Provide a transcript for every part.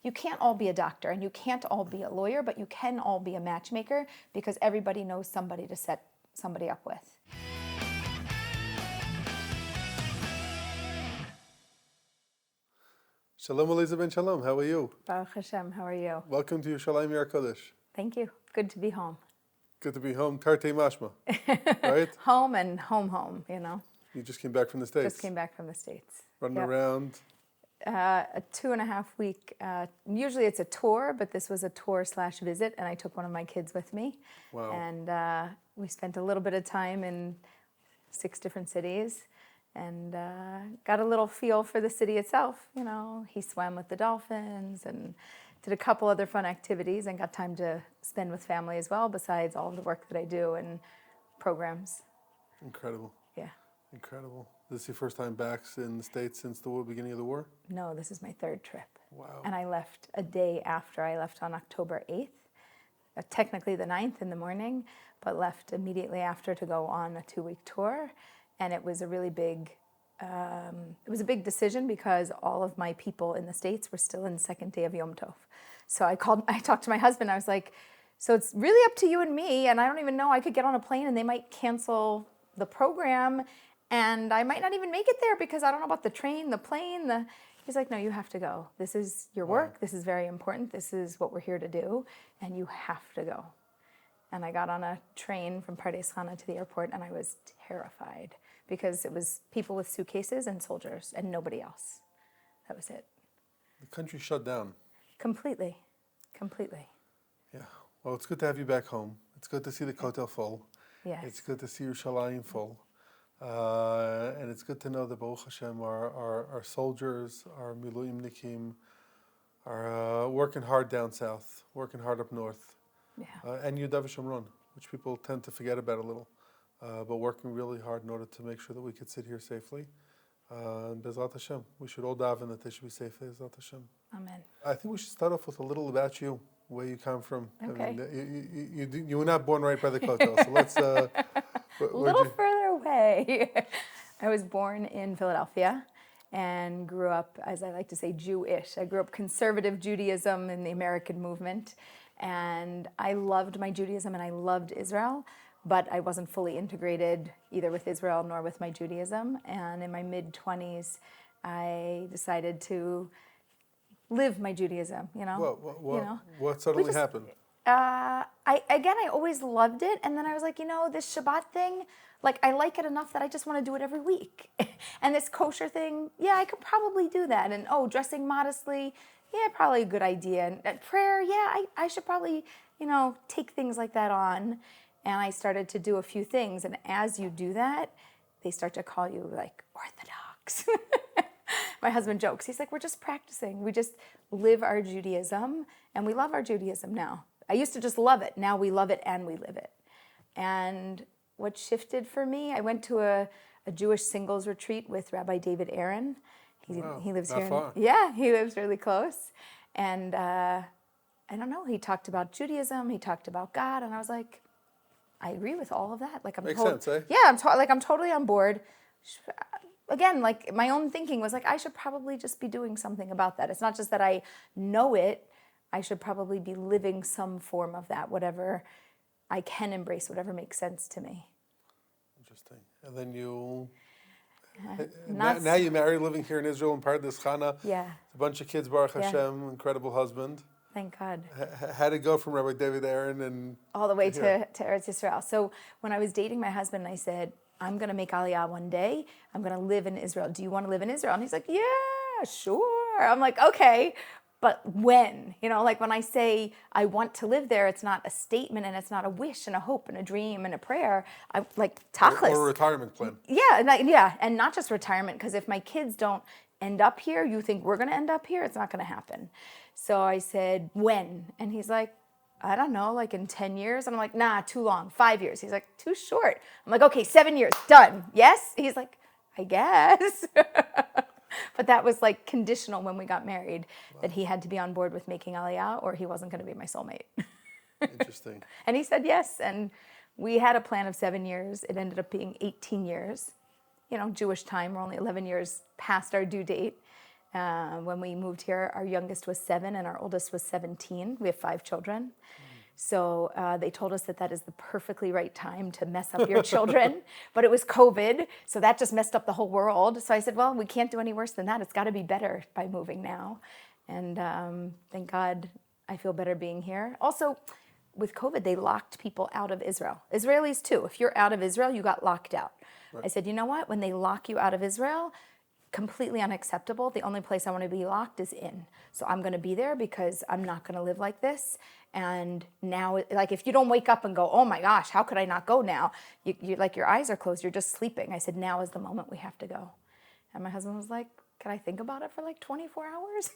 you can't all be a doctor and you can't all be a lawyer, but you can all be a matchmaker because everybody knows somebody to set somebody up with. Shalom, Aleeza ben Shalom. How are you? Baruch Hashem, how are you? Welcome to Yerushalayim Yar Kodesh. Thank you. Good to be home. Good to be home. Tarte mashma, right? Home and home, you know. You just came back from the States. Just came back from the States. Running around. A 2.5 week, usually it's a tour, but this was a tour/visit, and I took one of my kids with me. Wow. And we spent a little bit of time in 6 different cities and got a little feel for the city itself. You know, he swam with the dolphins and did a couple other fun activities and got time to spend with family as well, besides all of the work that I do and programs. Incredible. Yeah. Incredible. This is your first time back in the States since the beginning of the war? No, this is my 3rd trip. Wow. And I left a day after. I left on October 8th, technically the 9th in the morning, but left immediately after to go on a 2-week tour. And it was a really big, decision because all of my people in the States were still in the 2nd day of Yom Tov. So I talked to my husband. I was like, so it's really up to you and me, and I don't even know. I could get on a plane and they might cancel the program, and I might not even make it there because I don't know about the train, the plane, He's like, no, you have to go. This is your work. Wow. This is very important. This is what we're here to do, and you have to go. And I got on a train from Pardes Chana to the airport, and I was terrified because it was people with suitcases and soldiers and nobody else. That was it. The country shut down. Completely. Yeah. Well, it's good to have you back home. It's good to see the Kotel full. Yes. It's good to see Yerushalayim full. And it's good to know that Baruch Hashem, our soldiers, our Miluimnikim, are working hard down south, working hard up north. Yeah. And Yudav Shomron, which people tend to forget about a little. But working really hard in order to make sure that we could sit here safely. And Bezrat Hashem, we should all daven that they should be safe. Bezrat Hashem. Amen. I think we should start off with a little about you, where you come from. Okay. I mean, you were not born right by the Kotel, so let's... a little further away. I was born in Philadelphia and grew up, as I like to say, Jewish. I grew up conservative Judaism in the American movement, and I loved my Judaism and I loved Israel, but I wasn't fully integrated either with Israel nor with my Judaism. And in my mid-20s, I decided to live my Judaism, you know. What suddenly happened? I always loved it, and then I was like, this Shabbat thing, like I like it enough that I just want to do it every week. And this kosher thing, yeah, I could probably do that. And dressing modestly, yeah, probably a good idea. And prayer, yeah, I should probably, take things like that on. And I started to do a few things, and as you do that, they start to call you like Orthodox. My husband jokes, he's like, we're just practicing. We just live our Judaism, and we love our Judaism now. I used to just love it. Now we love it and we live it. And what shifted for me, I went to a Jewish singles retreat with Rabbi David Aaron. He lives here. Far. Yeah, he lives really close. And I don't know, he talked about Judaism, he talked about God, and I was like, I agree with all of that. Like Makes sense, eh? Yeah, I'm totally on board. Again, like my own thinking was like, I should probably just be doing something about that. It's not just that I know it, I should probably be living some form of that, whatever I can embrace, whatever makes sense to me. Interesting. And then you... now you're married, living here in Israel in Pardes Chana. Yeah. A bunch of kids, Baruch Hashem, incredible husband. Thank God. How'd it go from Rabbi David Aaron and... all the way to Eretz Yisrael. So when I was dating my husband, I said, I'm going to make Aliya one day. I'm going to live in Israel. Do you want to live in Israel? And he's like, yeah, sure. I'm like, okay, but when? Like when I say I want to live there, it's not a statement and it's not a wish and a hope and a dream and a prayer. I like tachlis. Or a retirement plan. Yeah, and not just retirement, because if my kids don't end up here, you think we're going to end up here? It's not going to happen. So I said, when? And he's like, I don't know, like in 10 years? And I'm like, nah, too long, 5 years. He's like, too short. I'm like, okay, 7 years, done. Yes? He's like, I guess. But that was like conditional when we got married, that he had to be on board with making Aliya or he wasn't going to be my soulmate. Interesting. And he said yes. And we had a plan of 7 years. It ended up being 18 years. Jewish time, we're only 11 years past our due date. When we moved here, our youngest was 7 and our oldest was 17. We have 5 children. So they told us that is the perfectly right time to mess up your children. But it was COVID, so that just messed up the whole world. So I said, well, we can't do any worse than that. It's got to be better by moving now. And thank God I feel better being here. Also, with COVID, they locked people out of Israel. Israelis too. If you're out of Israel, you got locked out. Right. I said, you know what? When they lock you out of Israel, completely unacceptable. The only place I want to be locked is in. So I'm going to be there because I'm not going to live like this. And now, like, if you don't wake up and go, oh my gosh, how could I not go now? You like, your eyes are closed, you're just sleeping. I said, now is the moment we have to go. And my husband was like, can I think about it for like 24 hours?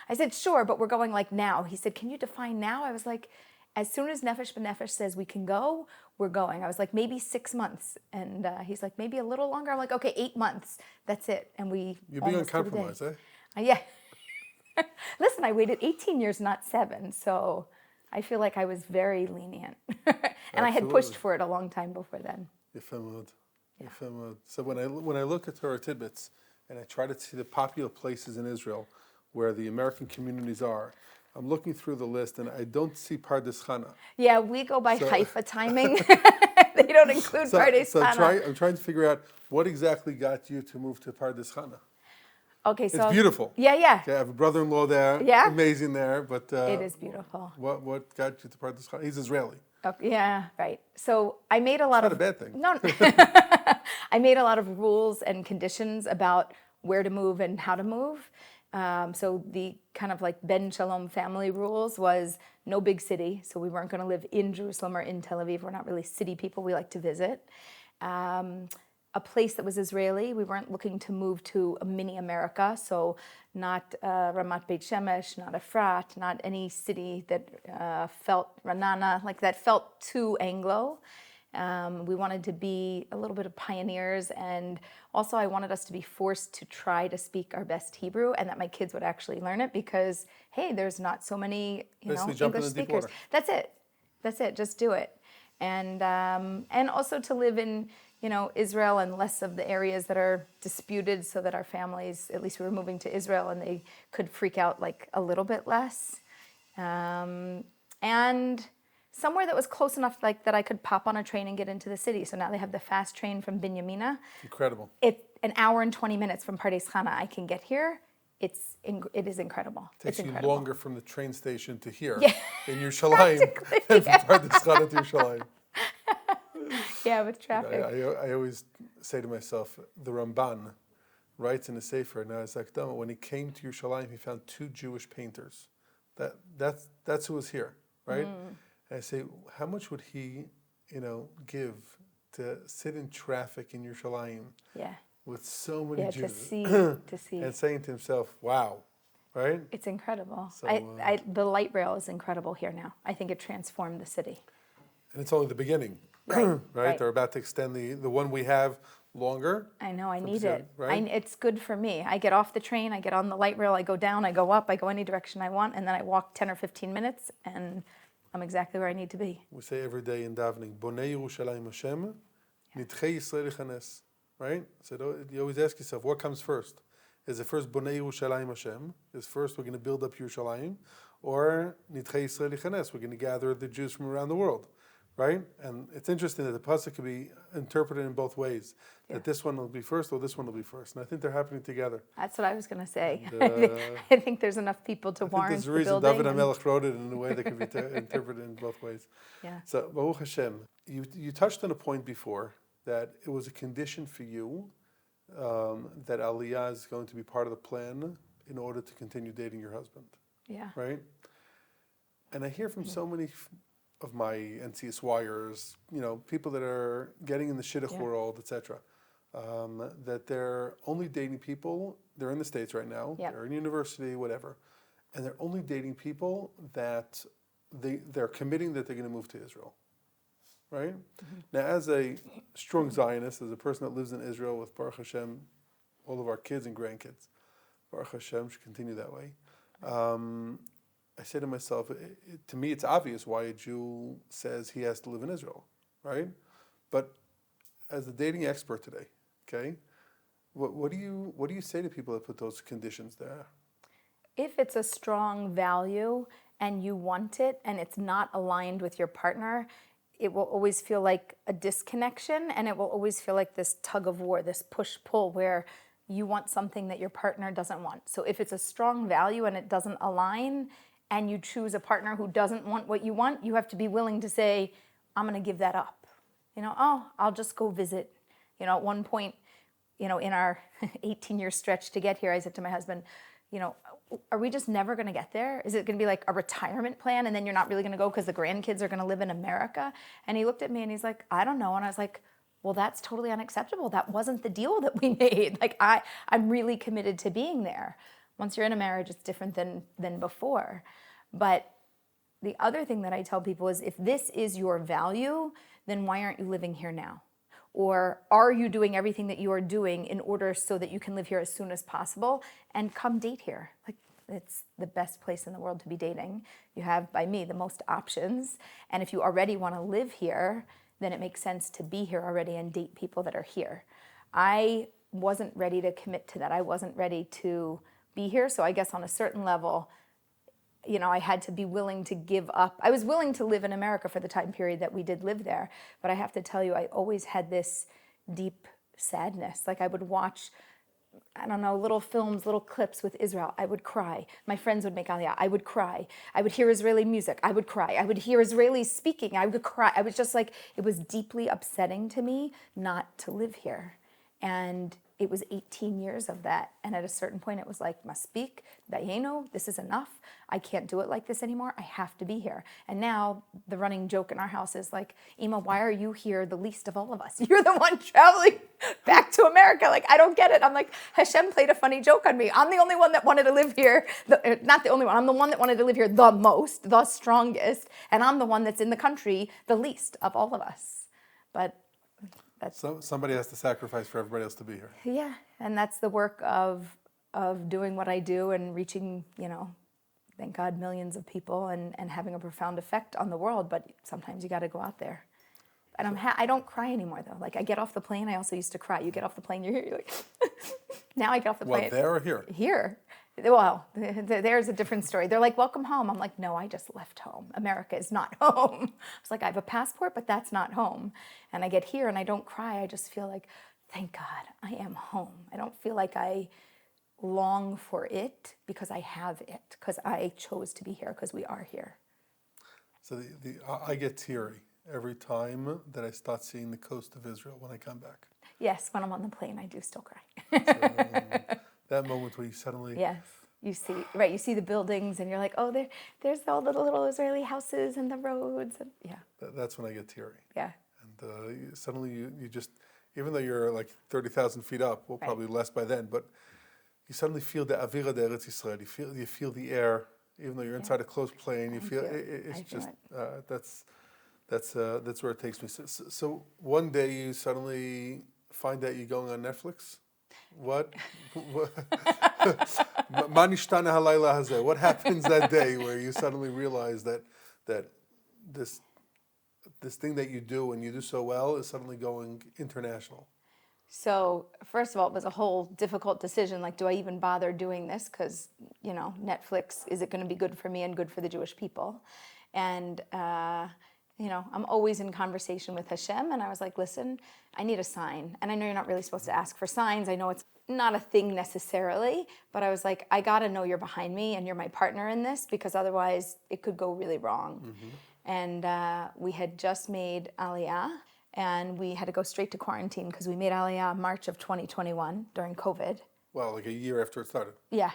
I said, sure, but we're going like now. He said, can you define now? I was like, as soon as Nefesh B'Nefesh says we can go, we're going. I was like, maybe 6 months. And he's like, maybe a little longer. I'm like, okay, 8 months. That's it. And we You're being uncompromised, eh? Yeah. Listen, I waited 18 years, not 7. So I feel like I was very lenient. And I had pushed for it a long time before then. Yeah. So when I look at Torah tidbits and I try to see the popular places in Israel where the American communities are, I'm looking through the list and I don't see Pardes Chana. Yeah, we go by Haifa timing. They don't include Pardes Chana. I'm trying to figure out what exactly got you to move to Pardes Chana. Okay, so it's beautiful. Yeah. Okay, I have a brother-in-law there. Yeah, amazing there. But it is beautiful. What got you to Pardes Chana? He's Israeli. Okay, yeah, right. So I made a lot of. It's not a bad thing. No, I made a lot of rules and conditions about where to move and how to move. So the kind of like Ben Shalom family rules was no big city. So we weren't going to live in Jerusalem or in Tel Aviv. We're not really city people. We like to visit. A place that was Israeli. We weren't looking to move to a mini America. So not Ramat Beit Shemesh, not Efrat, not any city that felt Ranana, like that felt too Anglo. We wanted to be a little bit of pioneers, and also I wanted us to be forced to try to speak our best Hebrew, and that my kids would actually learn it because, hey, there's not so many, English speakers. That's it. Just do it, and also to live in, Israel and less of the areas that are disputed, so that our families, at least we were moving to Israel, and they could freak out like a little bit less, and somewhere that was close enough like that I could pop on a train and get into the city. So now they have the fast train from Binyamina. Incredible. It's an hour and 20 minutes from Pardes Chana. I can get here. It is incredible. It takes you incredible. longer from the train station to here in Yerushalayim than from Pardes Chana to Yerushalayim. Yeah, with traffic. I always say to myself, the Ramban writes in a Sefer, now it's like, when he came to Yerushalayim, he found 2 Jewish painters. That's who was here, right? And I say, how much would he, give to sit in traffic in Yerushalayim with so many Jews? to see. And saying to himself, wow, right? It's incredible. So, the light rail is incredible here now. I think it transformed the city. And it's only the beginning, right? They're about to extend the one we have longer. I know, I need it. Right? It's good for me. I get off the train, I get on the light rail, I go down, I go up, I go any direction I want, and then I walk 10 or 15 minutes, and I'm exactly where I need to be. We say every day in davening, Bonei Yerushalayim Hashem, Nidchei Yisrael Chanes, right? So you always ask yourself, what comes first? Is it first Bonei Yerushalayim Hashem? Is first we're going to build up Yerushalayim? Or Nidchei Yisrael Chanes, we're going to gather the Jews from around the world, right? And it's interesting that the pasuk can be interpreted in both ways. That this one will be first or this one will be first. And I think they're happening together. That's what I was going to say. And, I think there's enough people to warrant the building. There's a reason David HaMelech wrote it in a way that can be interpreted in both ways. Yeah. So, Baruch Hashem, you touched on a point before that it was a condition for you that Aliya is going to be part of the plan in order to continue dating your husband. Yeah. Right? And I hear from so many of my NCSYers, people that are getting in the Shidduch world, etc., that they're only dating people, they're in the States right now, they're in university, whatever, and they're only dating people that they're committing that they're going to move to Israel, right? Mm-hmm. Now, as a strong Zionist, as a person that lives in Israel with Baruch Hashem, all of our kids and grandkids, Baruch Hashem should continue that way. I say to myself, to me it's obvious why a Jew says he has to live in Israel, right? But as a dating expert today, okay, What do you say to people that put those conditions there? If it's a strong value and you want it and it's not aligned with your partner, it will always feel like a disconnection, and it will always feel like this tug of war, this push-pull where you want something that your partner doesn't want. So if it's a strong value and it doesn't align, and you choose a partner who doesn't want what you want, you have to be willing to say, I'm going to give that up. I'll just go visit. At one point, in our 18-year stretch to get here, I said to my husband, are we just never going to get there? Is it going to be like a retirement plan and then you're not really going to go because the grandkids are going to live in America? And he looked at me and he's like, I don't know. And I was like, well, that's totally unacceptable. That wasn't the deal that we made. Like, I'm really committed to being there. Once you're in a marriage, it's different than before. But the other thing that I tell people is, if this is your value, then why aren't you living here now? Or are you doing everything that you are doing in order so that you can live here as soon as possible and come date here? Like, it's the best place in the world to be dating. You have, by me, the most options. And if you already want to live here, then it makes sense to be here already and date people that are here. I wasn't ready to commit to that. I wasn't ready to be here. So I guess on a certain level, I had to be willing to give up. I was willing to live in America for the time period that we did live there. But I have to tell you, I always had this deep sadness. Like, I would watch, little films, little clips with Israel. I would cry. My friends would make Aliya. I would cry. I would hear Israeli music. I would cry. I would hear Israelis speaking. I would cry. I was just like, it was deeply upsetting to me not to live here. And it was 18 years of that. And at a certain point, it was like, Maspik, Dayenu, this is enough. I can't do it like this anymore. I have to be here. And now the running joke in our house is like, Ima, why are you here the least of all of us? You're the one traveling back to America. Like, I don't get it. I'm like, Hashem played a funny joke on me. I'm the only one that wanted to live here. Not the only one. I'm the one that wanted to live here the most, the strongest. And I'm the one that's in the country the least of all of us. But So somebody has to sacrifice for everybody else to be here. Yeah, and that's the work of doing what I do and reaching, thank God, millions of people and having a profound effect on the world. But sometimes you got to go out there. And I don't cry anymore, though. Like, I get off the plane. I also used to cry. You get off the plane, you're like, now I get off the plane. Well, there or here? Here. Well, there's a different story. They're like, welcome home. I'm like, no, I just left home. America is not home. It's like, I have a passport, but that's not home. And I get here and I don't cry. I just feel like, thank God, I am home. I don't feel like I long for it because I have it, because I chose to be here, because we are here. So I get teary every time that I start seeing the coast of Israel when I come back. Yes, when I'm on the plane, I do still cry. So, that moment where you suddenly... Yes, you see the buildings and you're like, oh, there's all the little Israeli houses and the roads. And, yeah. That's when I get teary. Yeah. And suddenly you just, even though you're like 30,000 feet up, well, probably less by then, but you suddenly feel the Avira de Eretz Yisrael. You feel the air, even though you're inside a closed plane. You feel it's just that's where it takes me. So one day you suddenly find out you're going on Neflix. What happens that day where you suddenly realize that this thing that you do and you do so well is suddenly going international? So first of all, it was a whole difficult decision. Like, do I even bother doing this? Because, Netflix, is it going to be good for me and good for the Jewish people? And, I'm always in conversation with Hashem. And I was like, listen, I need a sign. And I know you're not really supposed to ask for signs. I know it's not a thing necessarily. But I was like, I got to know you're behind me and you're my partner in this, because otherwise it could go really wrong. Mm-hmm. And we had just made Aliya. And we had to go straight to quarantine because we made Aliya March of 2021 during COVID. Well, like a year after it started. Yeah.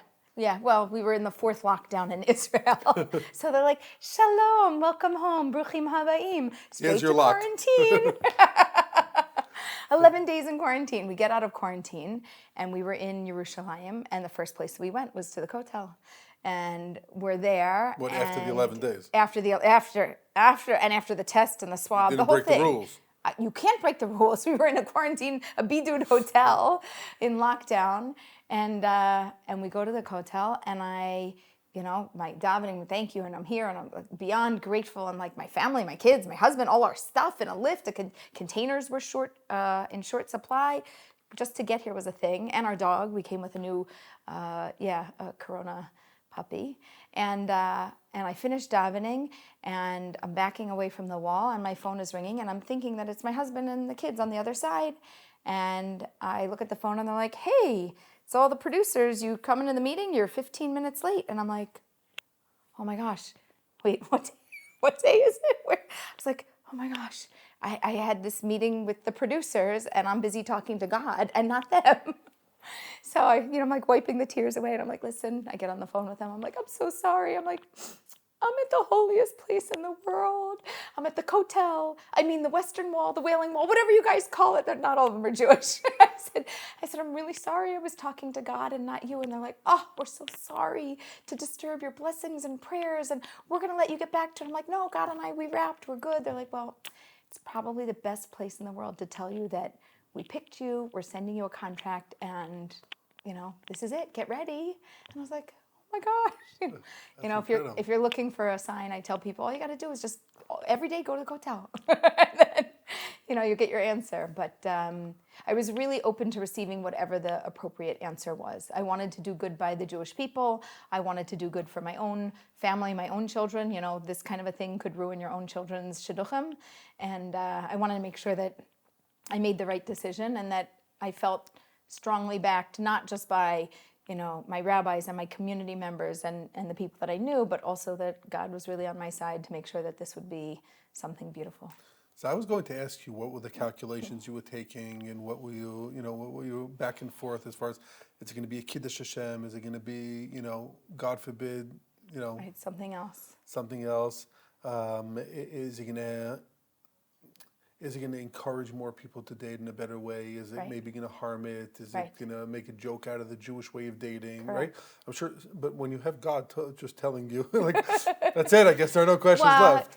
Well, we were in the 4th lockdown in Israel. So they're like, Shalom, welcome home, Bruchim Habayim. Straight to quarantine. 11 days in quarantine. We get out of quarantine and we were in Yerushalayim, and the first place we went was to the hotel. And we're there. What, after the 11 days? After the test and the swab, the whole thing. Didn't break the rules. You can't break the rules. We were in a quarantine, a bidud hotel in lockdown. And we go to the hotel, and my davening, thank you, and I'm here, and I'm beyond grateful. And like my family, my kids, my husband, all our stuff in a lift. The containers were in short supply. just to get here was a thing. And our dog, we came with a new, a Corona puppy. And I finished davening, and I'm backing away from the wall, and my phone is ringing, and I'm thinking that it's my husband and the kids on the other side. And I look at the phone, and they're like, hey, it's all the producers. You coming to the meeting? You're 15 minutes late. And I'm like, oh my gosh, wait, what day is it? I was like, oh my gosh, I had this meeting with the producers, and I'm busy talking to God and not them. So I'm like wiping the tears away, and I'm like, listen, I get on the phone with them. I'm like, I'm so sorry. I'm like, I'm at the holiest place in the world. I'm at the Kotel. I mean, the Western Wall, the Wailing Wall, whatever you guys call it. Not all of them are Jewish. I said, I'm really sorry. I was talking to God and not you. And they're like, oh, we're so sorry to disturb your blessings and prayers, and we're going to let you get back to it. I'm like, no, God and I, we wrapped. We're good. They're like, well, it's probably the best place in the world to tell you that we picked you, we're sending you a contract, and, this is it. Get ready. And I was like, oh my gosh. If you're looking for a sign, I tell people, all you got to do is just every day go to the hotel. And then, you get your answer. But I was really open to receiving whatever the appropriate answer was. I wanted to do good by the Jewish people. I wanted to do good for my own family, my own children. This kind of a thing could ruin your own children's Shiduchim. And I wanted to make sure that I made the right decision, and that I felt strongly backed, not just by my rabbis and my community members and the people that I knew, but also that God was really on my side to make sure that this would be something beautiful. So I was going to ask you, what were the calculations you were taking, and what were you back and forth as far as, is it going to be a Kiddush Hashem? Is it going to be, God forbid, Right, something else. Something else? Is it going to encourage more people to date in a better way? Is it maybe going to harm it? Is it going to make a joke out of the Jewish way of dating? Correct. Right? I'm sure, but when you have God just telling you, like, that's it, I guess there are no questions left.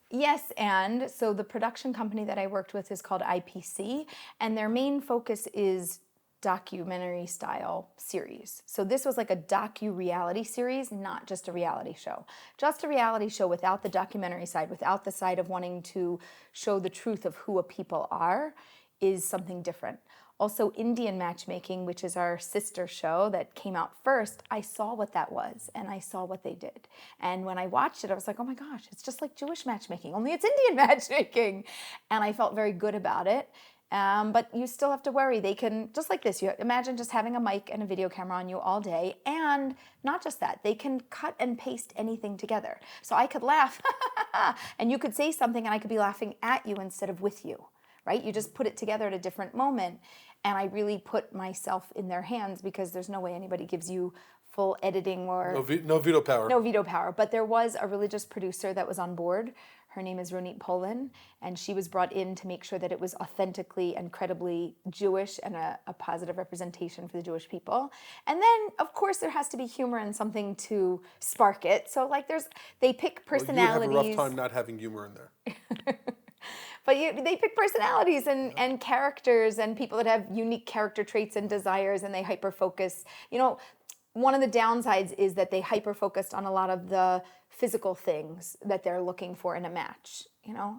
Yes, and so the production company that I worked with is called IPC, and their main focus is documentary style series. So this was like a docu-reality series, not just a reality show. Just a reality show without the documentary side, without the side of wanting to show the truth of who a people are, is something different. Also, Indian Matchmaking, which is our sister show that came out first, I saw what that was, and I saw what they did. And when I watched it, I was like, oh my gosh, it's just like Jewish matchmaking, only it's Indian matchmaking. And I felt very good about it. But you still have to worry. They can, just like this, you imagine just having a mic and a video camera on you all day, and not just that, they can cut and paste anything together. So I could laugh, and you could say something, and I could be laughing at you instead of with you, right? You just put it together at a different moment, and I really put myself in their hands, because there's no way anybody gives you full editing or... No veto power. No veto power. But there was a religious producer that was on board. Her name is Ronit Polin, and she was brought in to make sure that it was authentically and credibly Jewish and a positive representation for the Jewish people. And then, of course, there has to be humor and something to spark it. So, like, they pick personalities. Well, you have a rough time not having humor in there. But they pick personalities and characters and people that have unique character traits and desires, and they hyper-focus. One of the downsides is that they hyper-focused on a lot of the physical things that they're looking for in a match.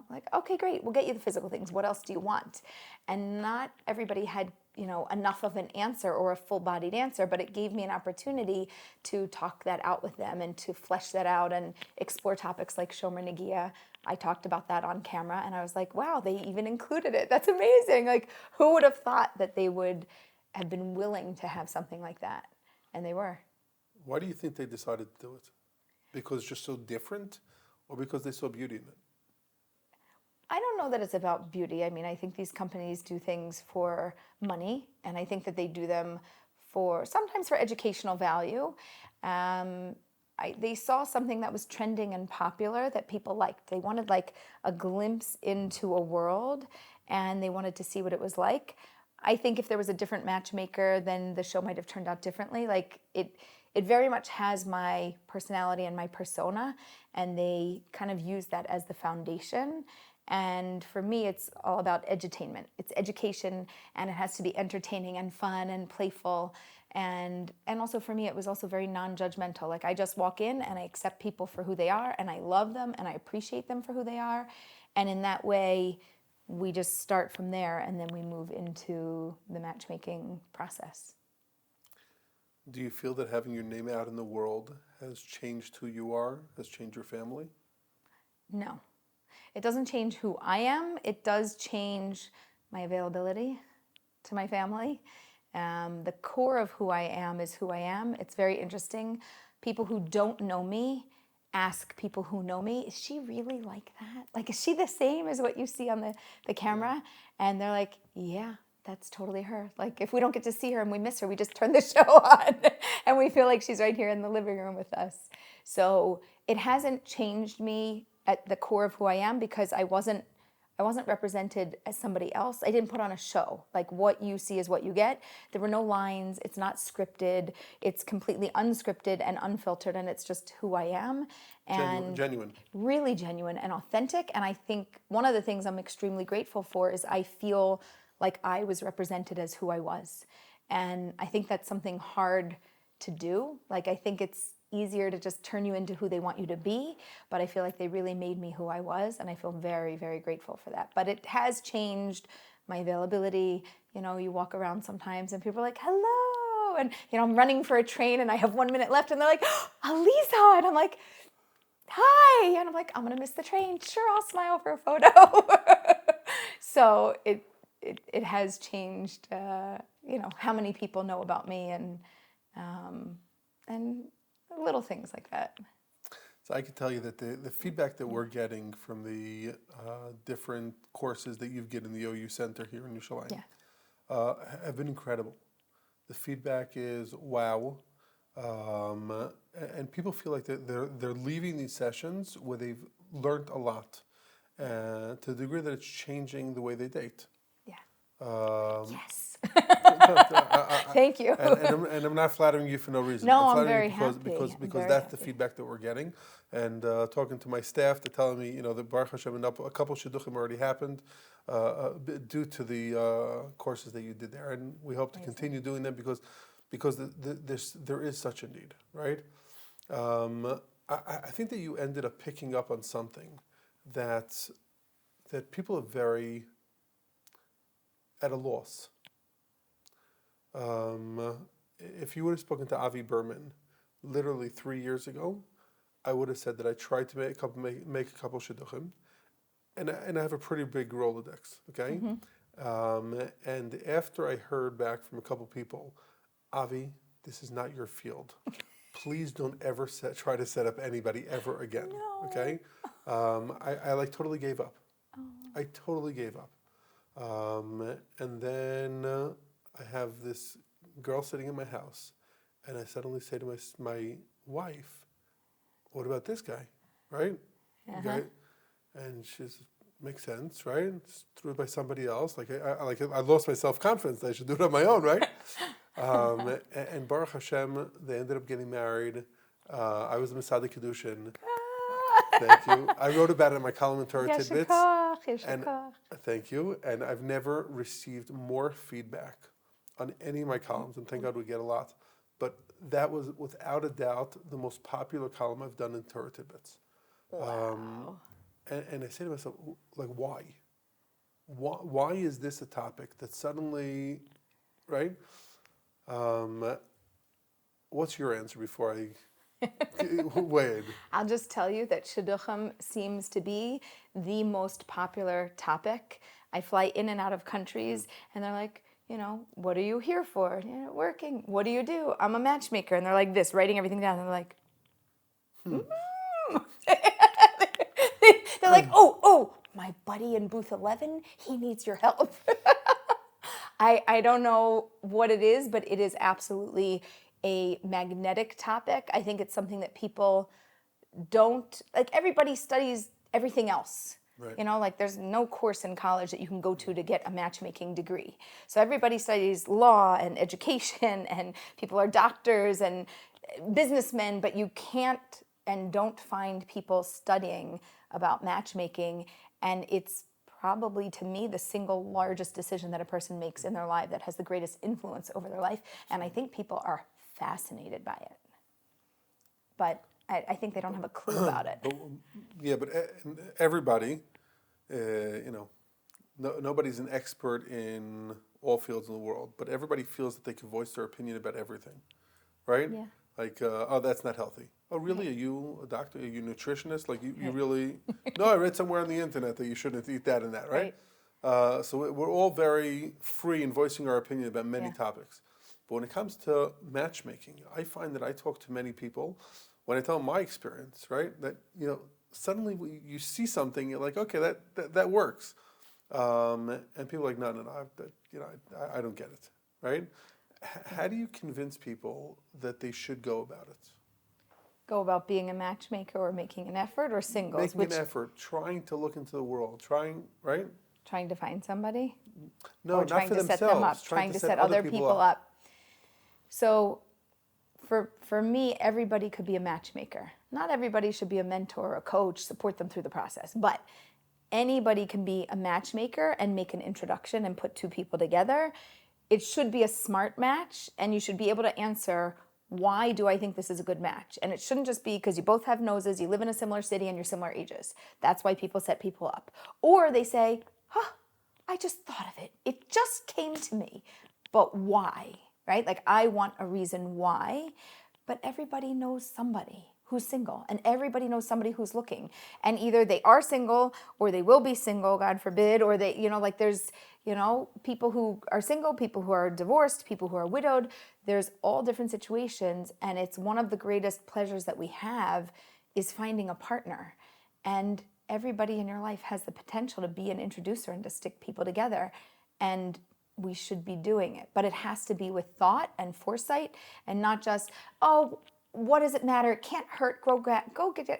Like, okay, great, we'll get you the physical things. What else do you want? And not everybody had, enough of an answer or a full-bodied answer, but it gave me an opportunity to talk that out with them and to flesh that out and explore topics like Shomer Negia. I talked about that on camera, and I was like, wow, they even included it. That's amazing. Like, who would have thought that they would have been willing to have something like that? And they were. Why do you think they decided to do it? Because it's just so different, or because they saw beauty in it? I don't know that it's about beauty. I mean, I think these companies do things for money, and I think that they do them sometimes for educational value. They saw something that was trending and popular that people liked. They wanted like a glimpse into a world, and they wanted to see what it was like. I think if there was a different matchmaker, then the show might have turned out differently. Like it very much has my personality and my persona, and they kind of use that as the foundation. And for me, it's all about edutainment. It's education, and it has to be entertaining and fun and playful. And also for me, it was also very non-judgmental. Like, I just walk in and I accept people for who they are, and I love them and I appreciate them for who they are. And in that way, we just start from there, and then we move into the matchmaking process. Do you feel that having your name out in the world has changed who you are, has changed your family? No. It doesn't change who I am. It does change my availability to my family. The core of who I am is who I am. It's very interesting. People who don't know me ask people who know me, is she really like that? Like, is she the same as what you see on the camera? And they're like, yeah, that's totally her. Like, if we don't get to see her and we miss her, we just turn the show on and we feel like she's right here in the living room with us. So it hasn't changed me at the core of who I am, because I wasn't represented as somebody else. I didn't put on a show. Like, what you see is what you get. There were no lines. It's not scripted. It's completely unscripted and unfiltered, and it's just who I am. And genuine. Really genuine and authentic. And I think one of the things I'm extremely grateful for is I feel like I was represented as who I was. And I think that's something hard to do. Like, I think it's easier to just turn you into who they want you to be, but I feel like they really made me who I was, and I feel very, very grateful for that. But it has changed my availability. You know, you walk around sometimes and people are like, hello, and I'm running for a train and I have 1 minute left and they're like, oh, Aleeza, and I'm like, hi, and I'm like, I'm gonna miss the train. Sure, I'll smile for a photo. So it has changed, how many people know about me, and little things like that. So I can tell you that the feedback that we're getting from the different courses that you've given in the OU Center here in Yerushalayim have been incredible. The feedback is wow, and people feel like they're leaving these sessions where they've learned a lot, to the degree that it's changing the way they date. Yeah. Yes. Thank you. And I'm not flattering you for no reason. No, I'm very because happy. because that's the feedback that we're getting. And talking to my staff, they're telling me, the Baruch Hashem, a couple Shiduchim already happened due to the courses that you did there. And we hope to continue doing them because there is such a need, right? I think that you ended up picking up on something that people are very at a loss. If you would have spoken to Avi Berman literally 3 years ago, I would have said that I tried to make a couple Shiduchim, and I have a pretty big Rolodex, okay? Mm-hmm. And after I heard back from a couple people, Avi, this is not your field. Please don't ever try to set up anybody ever again, okay? I totally gave up. Oh. I totally gave up. And then I have this girl sitting in my house, and I suddenly say to my wife, what about this guy, right? Okay. And she's, makes sense, right? It's through by somebody else. Like I lost my self-confidence. I should do it on my own, right? And Baruch Hashem, they ended up getting married. I was a Masada Kedushin. Thank you. I wrote about it in my column in Torah Tidbits. And thank you. And I've never received more feedback on any of my columns, and thank God we get a lot. But that was, without a doubt, the most popular column I've done in Torah Tidbits. Wow. And I say to myself, like, why? Why is this a topic that suddenly, right? What's your answer before I wait? I'll just tell you that Shiduchim seems to be the most popular topic. I fly in and out of countries, and they're like, what are you here for? Working. What do you do? I'm a matchmaker. And they're like this, writing everything down. And they're like, They're like, oh, my buddy in booth 11, he needs your help. I don't know what it is, but it is absolutely a magnetic topic. I think it's something that people don't, like, everybody studies everything else. Right. There's no course in college that you can go to get a matchmaking degree. So everybody studies law and education, and people are doctors and businessmen, but you can't and don't find people studying about matchmaking. And it's probably, to me, the single largest decision that a person makes in their life that has the greatest influence over their life. And I think people are fascinated by it. But I think they don't have a clue about it. But everybody, nobody's an expert in all fields in the world, but everybody feels that they can voice their opinion about everything, right? Yeah. Like, oh, that's not healthy. Oh, really? Right. Are you a doctor? Are you a nutritionist? Like, you Right. really? No, I read somewhere on the internet that you shouldn't eat that and that, right? So we're all very free in voicing our opinion about many Yeah. topics. But when it comes to matchmaking, I find that I talk to many people when I tell them my experience, right? That, suddenly you see something, you're like, okay, that works. And people are like, no, I don't get it, right? How do you convince people that they should go about it? Go about being a matchmaker or making an effort or singles, Making an effort, trying to look into the world, right? trying to find somebody No, or not trying for to set them themselves. up, trying to set other people up. So for me, everybody could be a matchmaker. Not everybody should be a mentor or a coach, support them through the process, but anybody can be a matchmaker and make an introduction and put two people together. It should be a smart match, and you should be able to answer, why do I think this is a good match? And it shouldn't just be because you both have noses, you live in a similar city, and you're similar ages. That's why people set people up. Or they say, I just thought of it. It just came to me. But why? Right? Like, I want a reason why. But everybody knows somebody who's single, and everybody knows somebody who's looking. And either they are single or they will be single, God forbid, or they, there's, people who are single, people who are divorced, people who are widowed. There's all different situations, and it's one of the greatest pleasures that we have is finding a partner. And everybody in your life has the potential to be an introducer and to stick people together. And we should be doing it. But it has to be with thought and foresight, and not just, oh, what does it matter? It can't hurt. Go get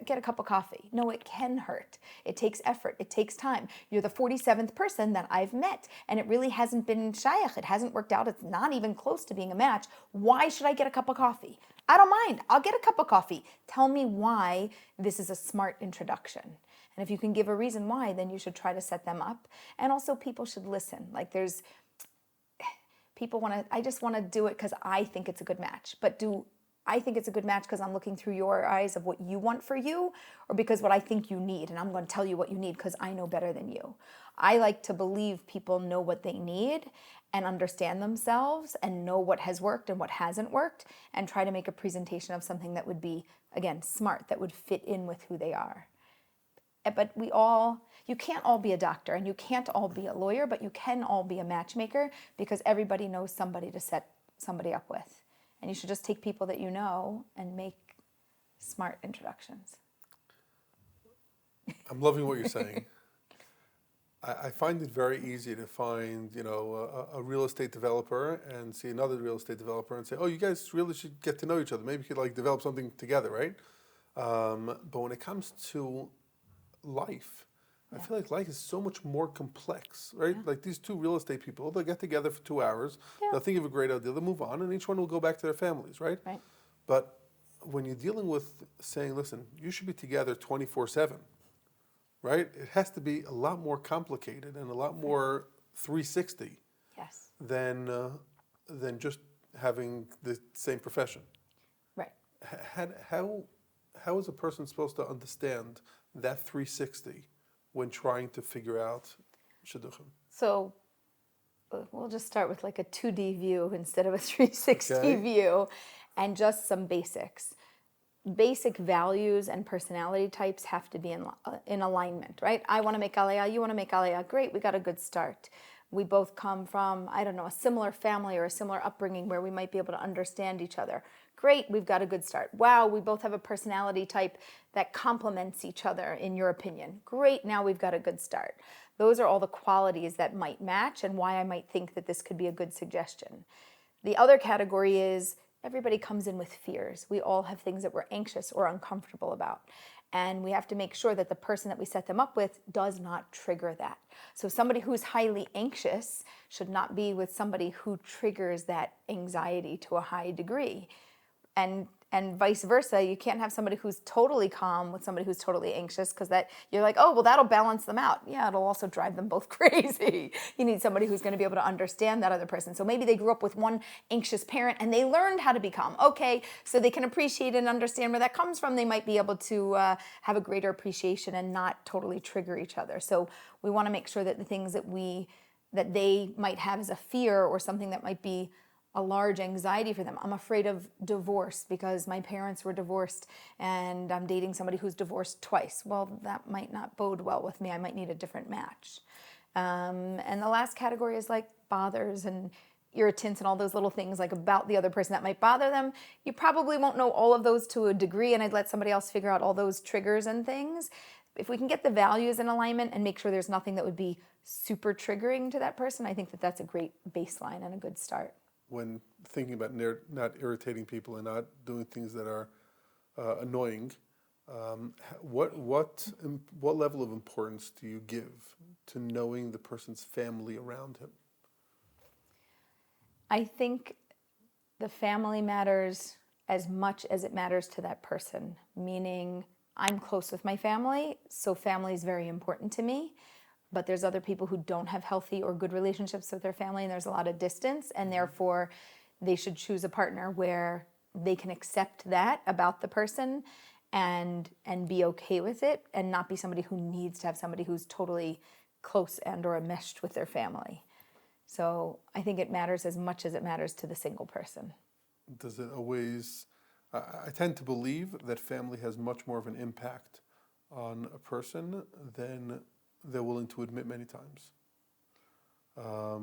a cup of coffee. No, it can hurt. It takes effort. It takes time. You're the 47th person that I've met, and it really hasn't been shayach. It hasn't worked out. It's not even close to being a match. Why should I get a cup of coffee? I don't mind. I'll get a cup of coffee. Tell me why this is a smart introduction. And if you can give a reason why, then you should try to set them up. And also, people should listen. Like, I just want to do it because I think it's a good match. But do I think it's a good match because I'm looking through your eyes of what you want for you, or because what I think you need, and I'm going to tell you what you need because I know better than you? I like to believe people know what they need and understand themselves and know what has worked and what hasn't worked, and try to make a presentation of something that would be, again, smart, that would fit in with who they are. But you can't all be a doctor and you can't all be a lawyer, but you can all be a matchmaker, because everybody knows somebody to set somebody up with. And you should just take people that you know and make smart introductions. I'm loving what you're saying. I find it very easy to find, a real estate developer and see another real estate developer and say, oh, you guys really should get to know each other. Maybe you could develop something together, right? But when it comes to life, I feel like life is so much more complex, right? Yeah. Like these two real estate people, they'll get together for 2 hours, they'll think of a great idea, they'll move on, and each one will go back to their families, right? Right. But when you're dealing with saying, listen, you should be together 24/7, right? It has to be a lot more complicated and a lot more 360 Yes. than just having the same profession. Right. How is a person supposed to understand that 360 when trying to figure out Shiduchim? So we'll just start with like a 2D view instead of a 360 Okay. view, and just some basics. Basic values and personality types have to be in alignment, right? I want to make Aliya, you want to make Aliya. Great, we got a good start. We both come from, a similar family or a similar upbringing where we might be able to understand each other. Great, we've got a good start. Wow, we both have a personality type that complements each other, in your opinion. Great, now we've got a good start. Those are all the qualities that might match and why I might think that this could be a good suggestion. The other category is everybody comes in with fears. We all have things that we're anxious or uncomfortable about. And we have to make sure that the person that we set them up with does not trigger that. So somebody who's highly anxious should not be with somebody who triggers that anxiety to a high degree. And And vice versa, you can't have somebody who's totally calm with somebody who's totally anxious, because that you're like, oh, well, that'll balance them out. Yeah, it'll also drive them both crazy. You need somebody who's going to be able to understand that other person. So maybe they grew up with one anxious parent and they learned how to be calm. Okay, so they can appreciate and understand where that comes from. They might be able to have a greater appreciation and not totally trigger each other. So we want to make sure that the things that they might have as a fear or something that might be a large anxiety for them. I'm afraid of divorce because my parents were divorced and I'm dating somebody who's divorced twice. Well, that might not bode well with me. I might need a different match. And the last category is like bothers and irritants and all those little things like about the other person that might bother them. You probably won't know all of those to a degree, and I'd let somebody else figure out all those triggers and things. If we can get the values in alignment and make sure there's nothing that would be super triggering to that person, I think that that's a great baseline and a good start. When thinking about not irritating people and not doing things that are annoying, what level of importance do you give to knowing the person's family around him? I think the family matters as much as it matters to that person, meaning I'm close with my family, so family is very important to me. But there's other people who don't have healthy or good relationships with their family, and there's a lot of distance, and therefore they should choose a partner where they can accept that about the person and be okay with it, and not be somebody who needs to have somebody who's totally close and or enmeshed with their family. So I think it matters as much as it matters to the single person. Does it always... I tend to believe that family has much more of an impact on a person than they're willing to admit many times. I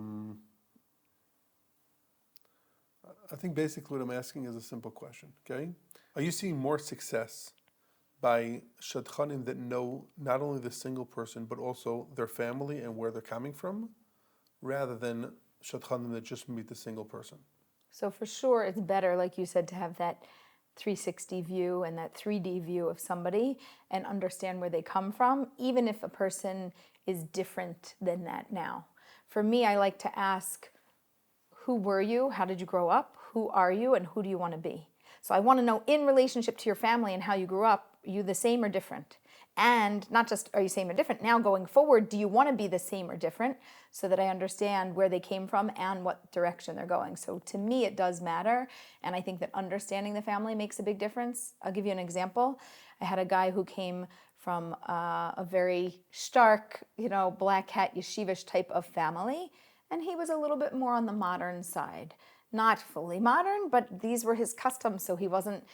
think basically what I'm asking is a simple question, okay? Are you seeing more success by shadchanim that know not only the single person, but also their family and where they're coming from, rather than shadchanim that just meet the single person? So for sure, it's better, like you said, to have that 360 view and that 3D view of somebody and understand where they come from, even if a person is different than that now. For me, I like to ask, who were you? How did you grow up? Who are you? And who do you want to be? So I want to know, in relationship to your family and how you grew up, are you the same or different? And not just are you same or different, now going forward, do you want to be the same or different, so that I understand where they came from and what direction they're going. So to me, it does matter. And I think that understanding the family makes a big difference. I'll give you an example. I had a guy who came from a very stark, black hat, yeshivish type of family. And he was a little bit more on the modern side. Not fully modern, but these were his customs. So he wasn't,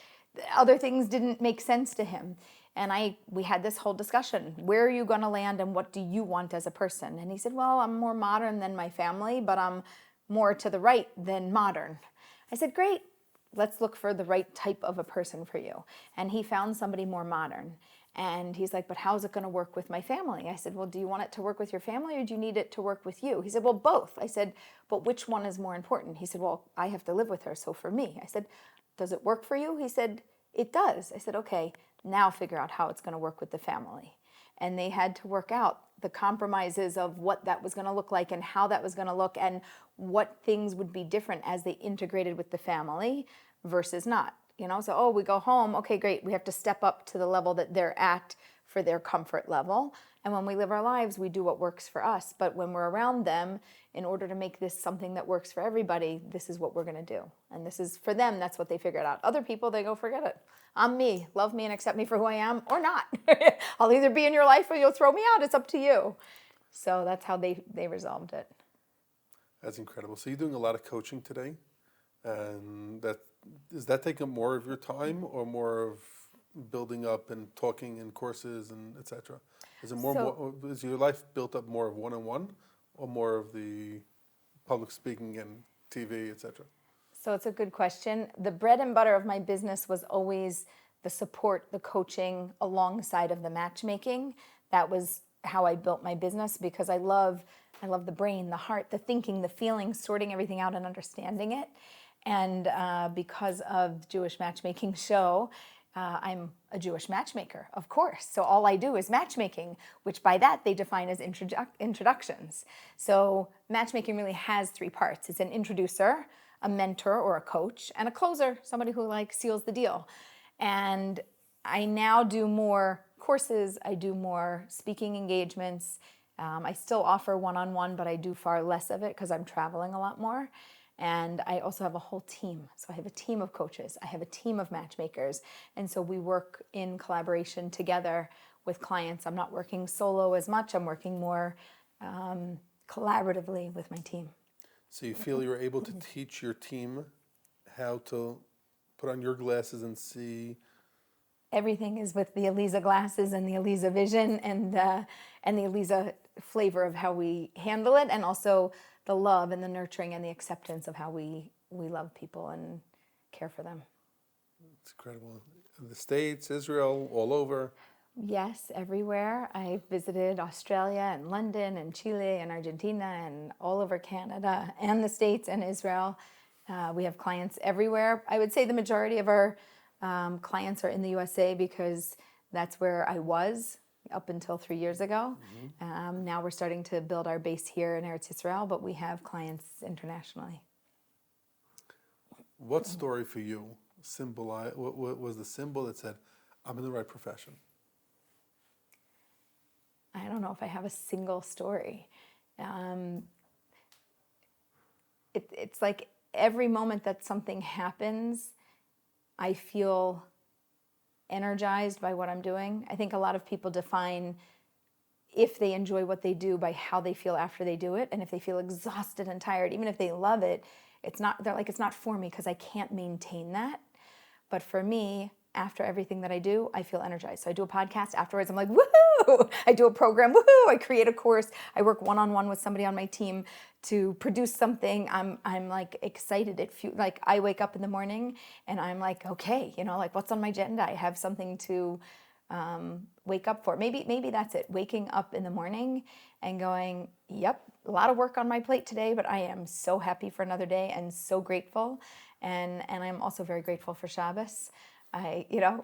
other things didn't make sense to him. And we had this whole discussion. Where are you going to land and what do you want as a person? And he said, well, I'm more modern than my family, but I'm more to the right than modern. I said, great. Let's look for the right type of a person for you. And he found somebody more modern. And he's like, but how's it going to work with my family? I said, well, do you want it to work with your family or do you need it to work with you? He said, well, both. I said, but which one is more important? He said, well, I have to live with her, so for me. I said, does it work for you? He said, it does. I said, okay, now figure out how it's going to work with the family. And they had to work out the compromises of what that was going to look like and how that was going to look and what things would be different as they integrated with the family versus not. So, we go home, okay, great. We have to step up to the level that they're at for their comfort level. And when we live our lives, we do what works for us. But when we're around them, in order to make this something that works for everybody, this is what we're going to do. And this is, for them, that's what they figured out. Other people, they go, forget it. I'm me. Love me and accept me for who I am or not. I'll either be in your life or you'll throw me out. It's up to you. So that's how they resolved it. That's incredible. So you're doing a lot of coaching today. And is that taking more of your time or more of building up and talking in courses and etc.? Is your life built up more of one-on-one or more of the public speaking and TV, etc.? So it's a good question. The bread and butter of my business was always the support, the coaching alongside of the matchmaking. That was how I built my business, because I love the brain, the heart, the thinking, the feelings, sorting everything out and understanding it. And because of Jewish Matchmaking Show, I'm a Jewish matchmaker, of course. So all I do is matchmaking, which by that they define as introductions. So matchmaking really has three parts. It's an introducer, a mentor or a coach, and a closer, somebody who like seals the deal. And I now do more courses. I do more speaking engagements. I still offer one-on-one, but I do far less of it because I'm traveling a lot more. And I also have a whole team. So I have a team of coaches. I have a team of matchmakers. And so we work in collaboration together with clients. I'm not working solo as much. I'm working more collaboratively with my team. So you feel you're able to teach your team how to put on your glasses and see. Everything is with the Aleeza glasses and the Aleeza vision and the Aleeza flavor of how we handle it, and also the love and the nurturing and the acceptance of how we love people and care for them. It's incredible. In the States, Israel, all over. Yes, everywhere. I visited Australia and London and Chile and Argentina and all over Canada and the States and Israel. We have clients everywhere. I would say the majority of our clients are in the USA because that's where I was up until 3 years ago. Now we're starting to build our base here in Eretz Yisrael, but we have clients internationally. What story for you what was the symbol that said, I'm in the right profession? I don't know if I have a single story. It's like every moment that something happens, I feel energized by what I'm doing. I think a lot of people define if they enjoy what they do by how they feel after they do it. And if they feel exhausted and tired, even if they love it, they're like, it's not for me because I can't maintain that. But for me, after everything that I do, I feel energized. So I do a podcast afterwards. I'm like, woohoo! I do a program, woohoo! I create a course. I work one-on-one with somebody on my team to produce something. I'm like excited. Like I wake up in the morning and I'm like, okay, like what's on my agenda? I have something to wake up for. Maybe that's it. Waking up in the morning and going, yep, a lot of work on my plate today, but I am so happy for another day and so grateful. And I'm also very grateful for Shabbos.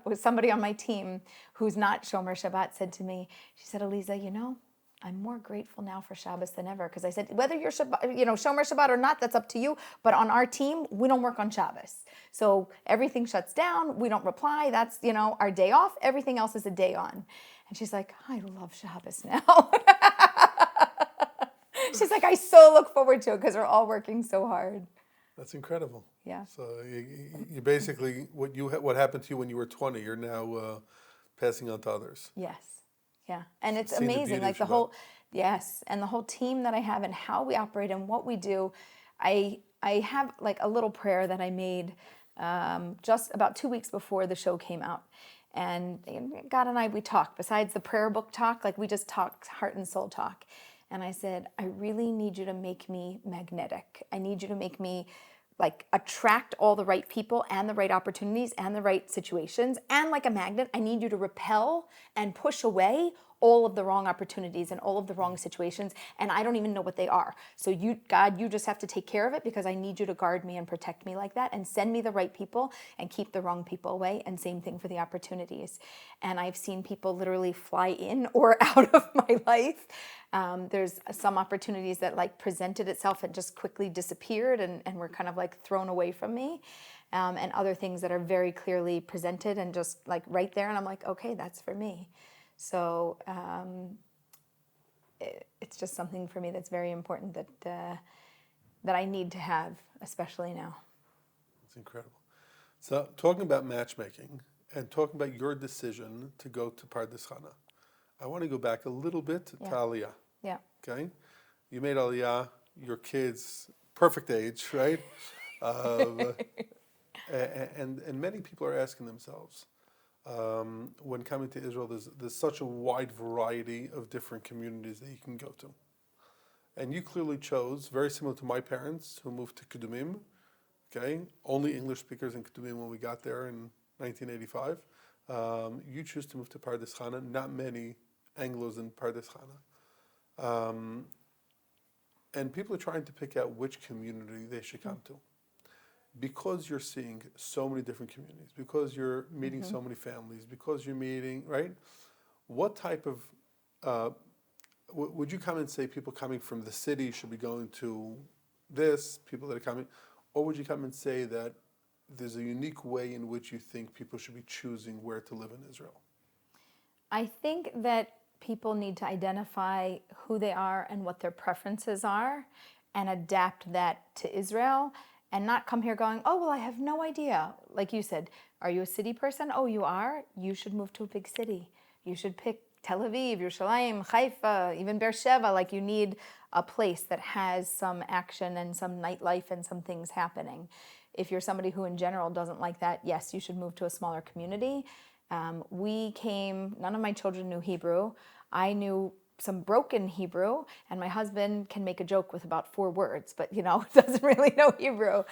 With somebody on my team who's not Shomer Shabbat said to me, she said, Aleeza, I'm more grateful now for Shabbos than ever. Because I said, whether you're Shabbat, Shomer Shabbat or not, that's up to you. But on our team, we don't work on Shabbos. So everything shuts down. We don't reply. That's, our day off. Everything else is a day on. And she's like, I love Shabbos now. She's like, I so look forward to it because we're all working so hard. That's incredible. Yeah. So you basically, what happened to you when you were 20, you're now passing on to others. Yes. Yeah. And it's Seeing the amazing. beauty Like of yes. And the whole team that I have and how we operate and what we do. I have like a little prayer that I made just about 2 weeks before the show came out. And God and I, we talked. Besides the prayer book talk, like we just talked heart and soul talk. And I said, I really need you to make me magnetic. I need you to make me like attract all the right people and the right opportunities and the right situations. And like a magnet, I need you to repel and push away all of the wrong opportunities and all of the wrong situations. And I don't even know what they are. So God, you just have to take care of it because I need you to guard me and protect me like that and send me the right people and keep the wrong people away. And same thing for the opportunities. And I've seen people literally fly in or out of my life. There's some opportunities that like presented itself and just quickly disappeared and were kind of like thrown away from me. And other things that are very clearly presented and just like right there. And I'm like, okay, that's for me. So it's just something for me that's very important that I need to have, especially now. It's incredible. So talking about matchmaking and talking about your decision to go to Pardes Chana, I want to go back a little bit to Aliya. Yeah. Okay? You made Aliya, your kids, perfect age, right? And many people are asking themselves, when coming to Israel, there's such a wide variety of different communities that you can go to. And you clearly chose, very similar to my parents who moved to Kedumim, okay? Only English speakers in Kedumim when we got there in 1985. You choose to move to Pardes Chana, not many Anglos in Pardes Chana. And people are trying to pick out which community they should come to. Because you're seeing so many different communities, because you're meeting so many families, because you're meeting, right? What type of, would you come and say people coming from the city should be going to this, people that are coming, what would you come and say that there's a unique way in which you think people should be choosing where to live in Israel? I think that people need to identify who they are and what their preferences are and adapt that to Israel and not come here going, oh, well, I have no idea. Like you said, are you a city person? Oh, you are? You should move to a big city. You should pick Tel Aviv, Yerushalayim, Haifa, even Beersheba. Like you need a place that has some action and some nightlife and some things happening. If you're somebody who in general doesn't like that, yes, you should move to a smaller community. We came, none of my children knew Hebrew. I knew some broken Hebrew, and my husband can make a joke with about 4 words, but doesn't really know Hebrew.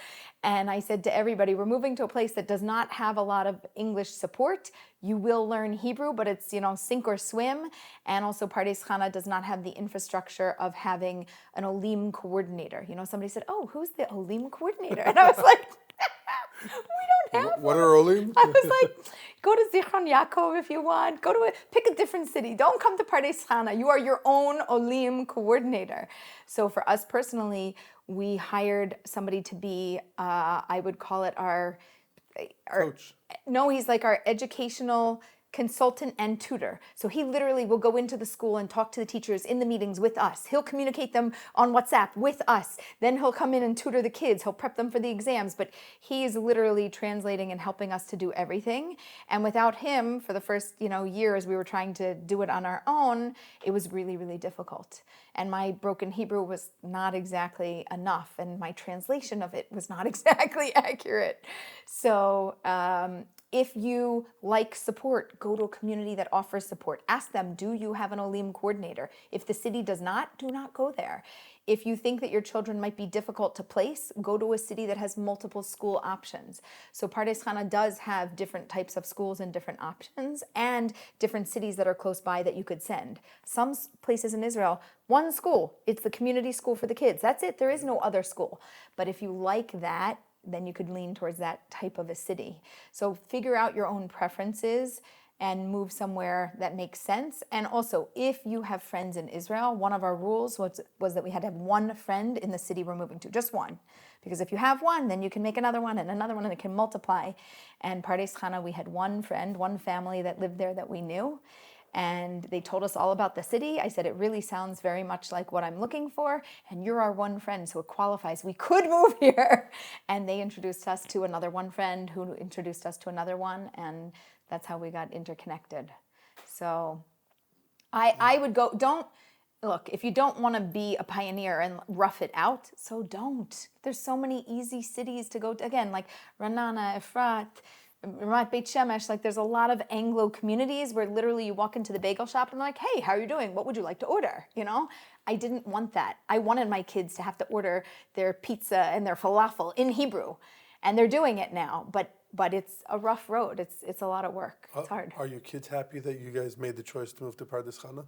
And I said to everybody, we're moving to a place that does not have a lot of English support. You will learn Hebrew, but it's, sink or swim. And also Pardes Chana does not have the infrastructure of having an Olim coordinator. Somebody said, oh, who's the Olim coordinator? And I was like, we don't have What are Olim? I was like, go to Zichron Yaakov if you want. Pick a different city. Don't come to Pardes Chana. You are your own Olim coordinator. So for us personally, we hired somebody to be, I would call it our Coach. No, he's like our educational consultant and tutor. So he literally will go into the school and talk to the teachers in the meetings with us. He'll communicate them on WhatsApp with us. Then he'll come in and tutor the kids. He'll prep them for the exams. But he is literally translating and helping us to do everything. And without him, for the first year as we were trying to do it on our own, it was really, really difficult. And my broken Hebrew was not exactly enough. And my translation of it was not exactly accurate. So if you like support, go to a community that offers support. Ask them, do you have an Olim coordinator? If the city does not, do not go there. If you think that your children might be difficult to place, go to a city that has multiple school options. So Pardes Chana does have different types of schools and different options and different cities that are close by that you could send. Some places in Israel, one school, it's the community school for the kids. That's it. There is no other school. But if you like that, then you could lean towards that type of a city. So figure out your own preferences and move somewhere that makes sense. And also, if you have friends in Israel, one of our rules was that we had to have one friend in the city we're moving to, just one. Because if you have one, then you can make another one, and it can multiply. And Pardes Chana, we had one friend, one family that lived there that we knew. And they told us all about the city. I said, it really sounds very much like what I'm looking for. And you're our one friend, so it qualifies. We could move here. And they introduced us to another one friend who introduced us to another one. And that's how we got interconnected. So I would go, look, if you don't want to be a pioneer and rough it out, so don't. There's so many easy cities to go to. Again, like Ra'anana, Efrat, Ramat Beit Shemesh, like there's a lot of Anglo communities where literally you walk into the bagel shop and they're like, hey, how are you doing? What would you like to order? I didn't want that. I wanted my kids to have to order their pizza and their falafel in Hebrew. And they're doing it now, but it's a rough road. It's a lot of work. It's hard. Are your kids happy that you guys made the choice to move to Pardes Chana?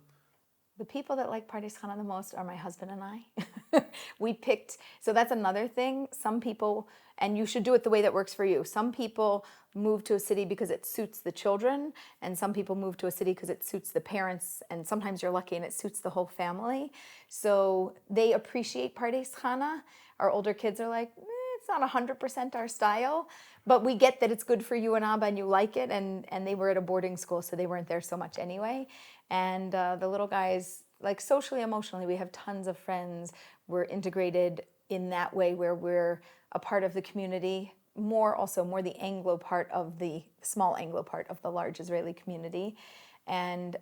The people that like Pardes Chana the most are my husband and I. We picked, so that's another thing. Some people, and you should do it the way that works for you. Some people move to a city because it suits the children, and some people move to a city because it suits the parents, and sometimes you're lucky and it suits the whole family. So they appreciate Pardes Chana. Our older kids are like, it's not 100% our style, but we get that it's good for you and Abba and you like it, and they were at a boarding school, so they weren't there so much anyway. And the little guys, like socially, emotionally, we have tons of friends. We're integrated in that way where we're a part of the community, more the Anglo part of the small Anglo part of the large Israeli community. And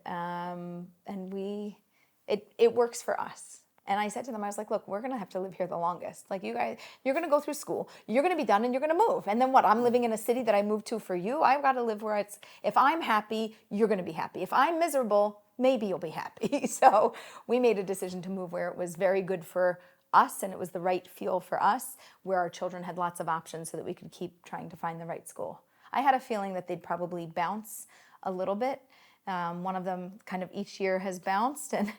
it works for us. And I said to them, I was like, look, we're going to have to live here the longest. Like you guys, you're going to go through school, you're going to be done, and you're going to move. And then what? I'm living in a city that I moved to for you. I've got to live where if I'm happy, you're going to be happy. If I'm miserable, maybe you'll be happy. So we made a decision to move where it was very good for us and it was the right feel for us, where our children had lots of options so that we could keep trying to find the right school. I had a feeling that they'd probably bounce a little bit. One of them kind of each year has bounced, and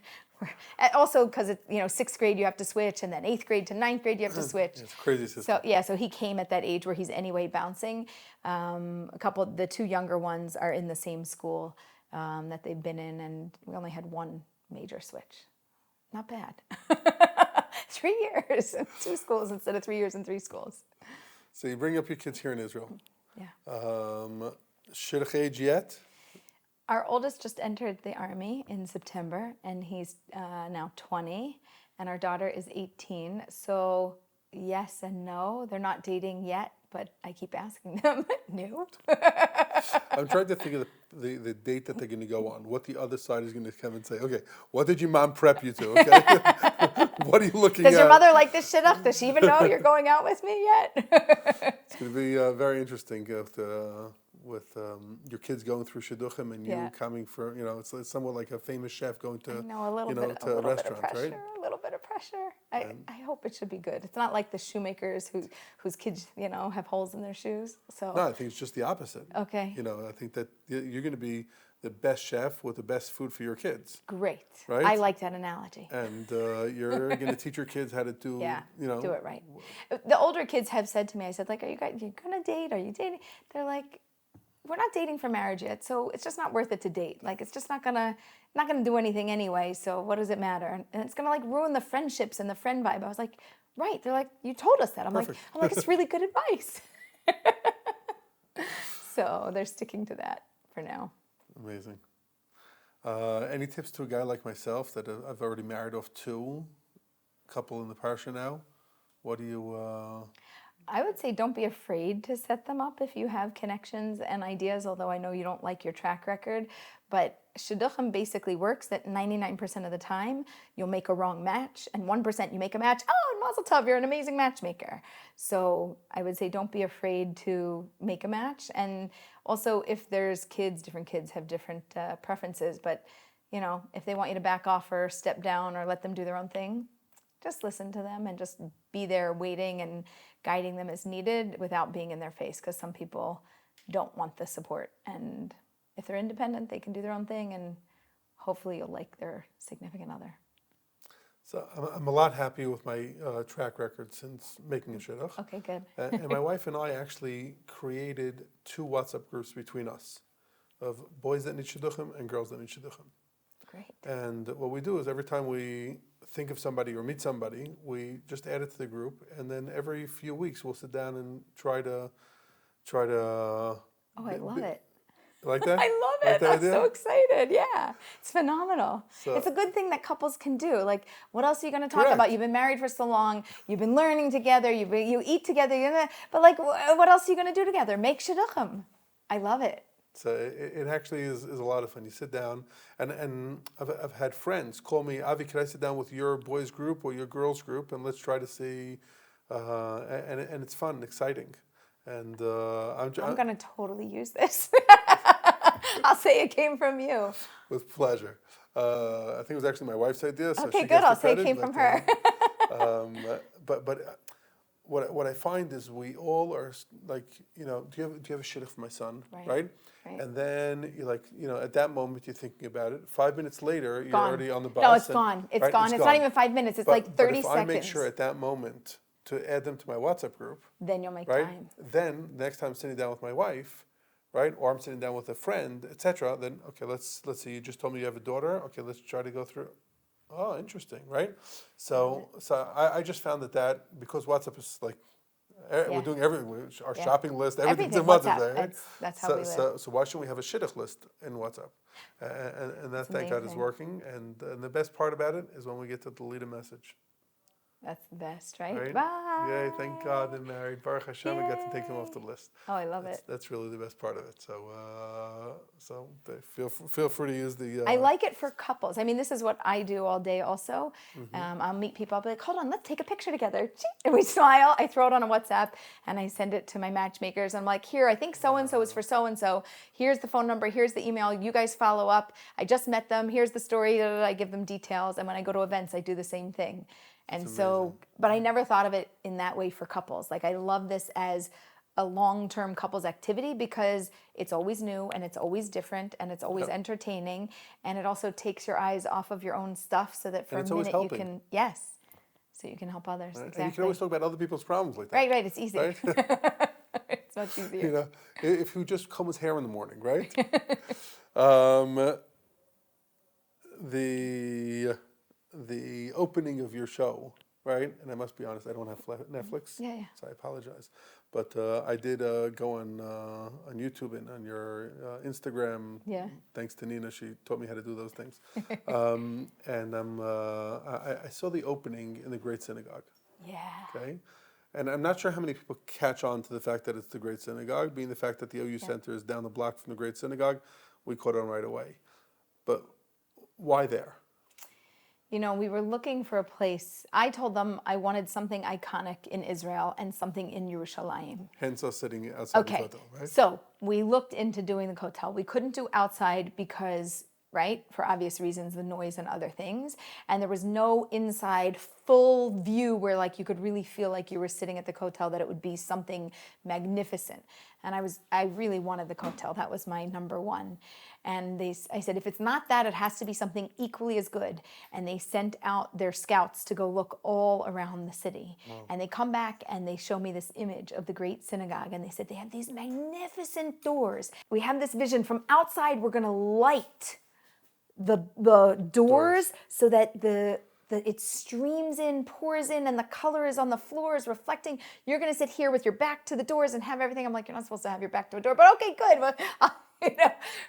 also because sixth grade you have to switch, and then eighth grade to ninth grade you have to switch. It's crazy system. So he came at that age where he's anyway bouncing. The 2 younger ones are in the same school that they've been in, and we only had one major switch. Not bad. 3 years in 2 schools instead of 3 years in 3 schools. So you bring up your kids here in Israel. Yeah. Shidduch age yet? Our oldest just entered the army in September, and he's now 20, and our daughter is 18. So yes and no. They're not dating yet, but I keep asking them. No. I'm trying to think of the date that they're going to go on. What the other side is going to come and say. Okay, what did your mom prep you to? Okay, what are you looking at? Does your mother like this shidduch? Does she even know you're going out with me yet? It's going to be very interesting with your kids going through Shiduchim and you coming for, it's somewhat like a famous chef going to, I know, a little to bit a of restaurant, pressure, right? a little bit of pressure. I hope it should be good. It's not like the shoemakers whose kids, have holes in their shoes. So No, I think it's just the opposite. Okay. I think that you're going to be the best chef with the best food for your kids. Great. Right? I like that analogy. And you're going to teach your kids how to do, do it right. The older kids have said to me, I said, like, are you going to date? Are you dating? They're like, we're not dating for marriage yet, so it's just not worth it to date. Like, it's just not gonna do anything anyway, so what does it matter? And it's gonna, like, ruin the friendships and the friend vibe. I was like, right. They're like, you told us that. I'm like, it's really good advice. So they're sticking to that for now. Amazing. Any tips to a guy like myself that I've already married off 2, couple in the parsha now? What do you... I would say don't be afraid to set them up if you have connections and ideas, although I know you don't like your track record. But Shiduchim basically works that 99% of the time you'll make a wrong match, and 1% you make a match. Oh, Mazel Tov, you're an amazing matchmaker. So I would say don't be afraid to make a match. And also if there's kids, different kids have different preferences. But, if they want you to back off or step down or let them do their own thing, just listen to them and just be there waiting and guiding them as needed without being in their face, because some people don't want the support. And if they're independent, they can do their own thing, and hopefully you'll like their significant other. So I'm a lot happier with my track record since making a shidduch. Okay, good. And my wife and I actually created 2 WhatsApp groups between us of boys that need shidduchim and girls that need shidduchim. Great. And what we do is every time we think of somebody or meet somebody, we just add it to the group, and then every few weeks we'll sit down and try to. Oh, I love it. Like that? I love Like it. that I'm idea? so excited. Yeah, it's phenomenal. So, it's a good thing that couples can do. Like, what else are you going to talk Correct. about? You've been married for so long. You've been learning together. You eat together. But like, what else are you going to do together? Make shidduchim. I love it. So it actually is a lot of fun. You sit down, and I've had friends call me, Avi, can I sit down with your boys group or your girls group, and let's try to see, and it's fun and exciting. And I'm going to totally use this. I'll say it came from you. With pleasure. I think it was actually my wife's idea. So Okay, she good. gets the I'll say it credit, came from her. But what I find is we all are like, do you have a shidduch for my son, right? And then you're like, at that moment you're thinking about it. 5 minutes later, you're already on the bus. No, it's gone. It's gone. It's not even 5 minutes. It's like 30 seconds. But if I make sure at that moment to add them to my WhatsApp group, then you'll make right? time. Then next time I'm sitting down with my wife, right, or I'm sitting down with a friend, etc. Then okay, let's see. You just told me you have a daughter. Okay, let's try to go through. Oh, interesting, right? So I just found that because WhatsApp is like. We're doing everything. Our shopping list, everything's in WhatsApp. Right? That's how we live. So why shouldn't we have a shidduch list in WhatsApp? And that, thank God, is working. And the best part about it is when we get to delete a message. That's the best, right? Right? Bye. Yay, thank God they're married. Baruch Hashem, we got to take them off the list. Oh, I love it. That's really the best part of it. So feel free to use the... I like it for couples. I mean, this is what I do all day also. I'll meet people. I'll be like, hold on, let's take a picture together. And we smile. I throw it on a WhatsApp and I send it to my matchmakers. I'm like, here, I think so-and-so is for so-and-so. Here's the phone number. Here's the email. You guys follow up. I just met them. Here's the story. I give them details. And when I go to events, I do the same thing. And so, but I never thought of it in that way for couples. Like, I love this as a long-term couples activity because it's always new and it's always different and it's always entertaining. And it also takes your eyes off of your own stuff so that for a minute you can, so you can help others. Right? Exactly. And you can always talk about other people's problems like that. Right, it's easy. Right? It's much easier. If you just comb his hair in the morning, right? The opening of your show, right? And I must be honest, I don't have Netflix, Yeah, yeah. so I apologize. But I did go on YouTube and on your Instagram. Yeah. Thanks to Nina, she taught me how to do those things. And I saw the opening in the Great Synagogue. Yeah. Okay, and I'm not sure how many people catch on to the fact that it's the Great Synagogue, being the fact that the OU Center is down the block from the Great Synagogue. We caught on right away. But why there? You know, we were looking for a place. I told them I wanted something iconic in Israel and something in Yerushalayim. Hence us sitting outside the Okay, hotel, right? so we looked into doing the hotel. We couldn't do outside because, right, for obvious reasons, the noise and other things. And there was no inside full view where like you could really feel like you were sitting at the hotel, that it would be something magnificent. And I really wanted the hotel. That was my number one. And I said, if it's not that, it has to be something equally as good. And they sent out their scouts to go look all around the city. Wow. And they come back and they show me this image of the Great Synagogue. And they said, they have these magnificent doors. We have this vision from outside. We're going to light the doors so that it streams in, pours in, and the color is on the floors reflecting. You're going to sit here with your back to the doors and have everything. I'm like, you're not supposed to have your back to a door, but okay, good. Well,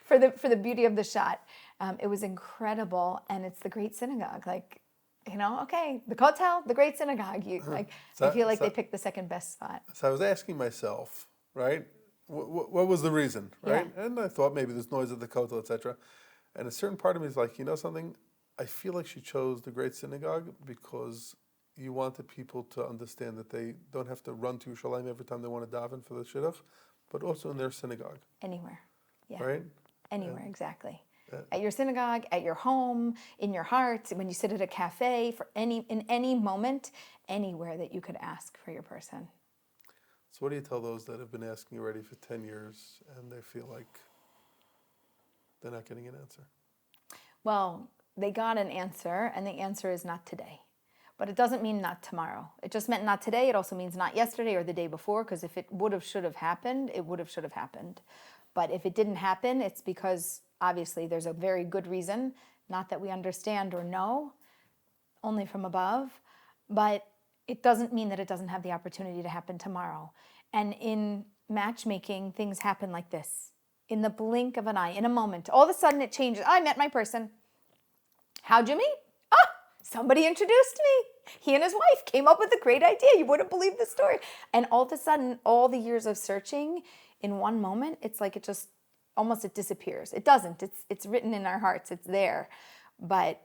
for the beauty of the shot. It was incredible, and it's the Great Synagogue. Like, okay, the hotel, the Great Synagogue. I feel like they picked the second best spot. So I was asking myself, right, what was the reason, right? Yeah. And I thought maybe there's noise at the hotel, etc. And a certain part of me is like, something? I feel like she chose the Great Synagogue because you wanted people to understand that they don't have to run to Shalom every time they want to daven for the Shidduch, but also in their synagogue. Anywhere. Yeah. Right? Anywhere, exactly. At your synagogue, at your home, in your heart, when you sit at a cafe, in any moment, anywhere that you could ask for your person. So what do you tell those that have been asking already for 10 years and they feel like they're not getting an answer? Well, they got an answer, and the answer is not today. But it doesn't mean not tomorrow. It just meant not today. It also means not yesterday or the day before, because if it should have happened, it should have happened. But if it didn't happen, it's because obviously there's a very good reason, not that we understand or know, only from above, but it doesn't mean that it doesn't have the opportunity to happen tomorrow. And in matchmaking, things happen like this. In the blink of an eye, in a moment, all of a sudden it changes. I met my person. How'd you meet? Somebody introduced me. He and his wife came up with a great idea. You wouldn't believe the story. And all of a sudden, all the years of searching, in one moment, it's like it disappears. It doesn't. It's written in our hearts. It's there. But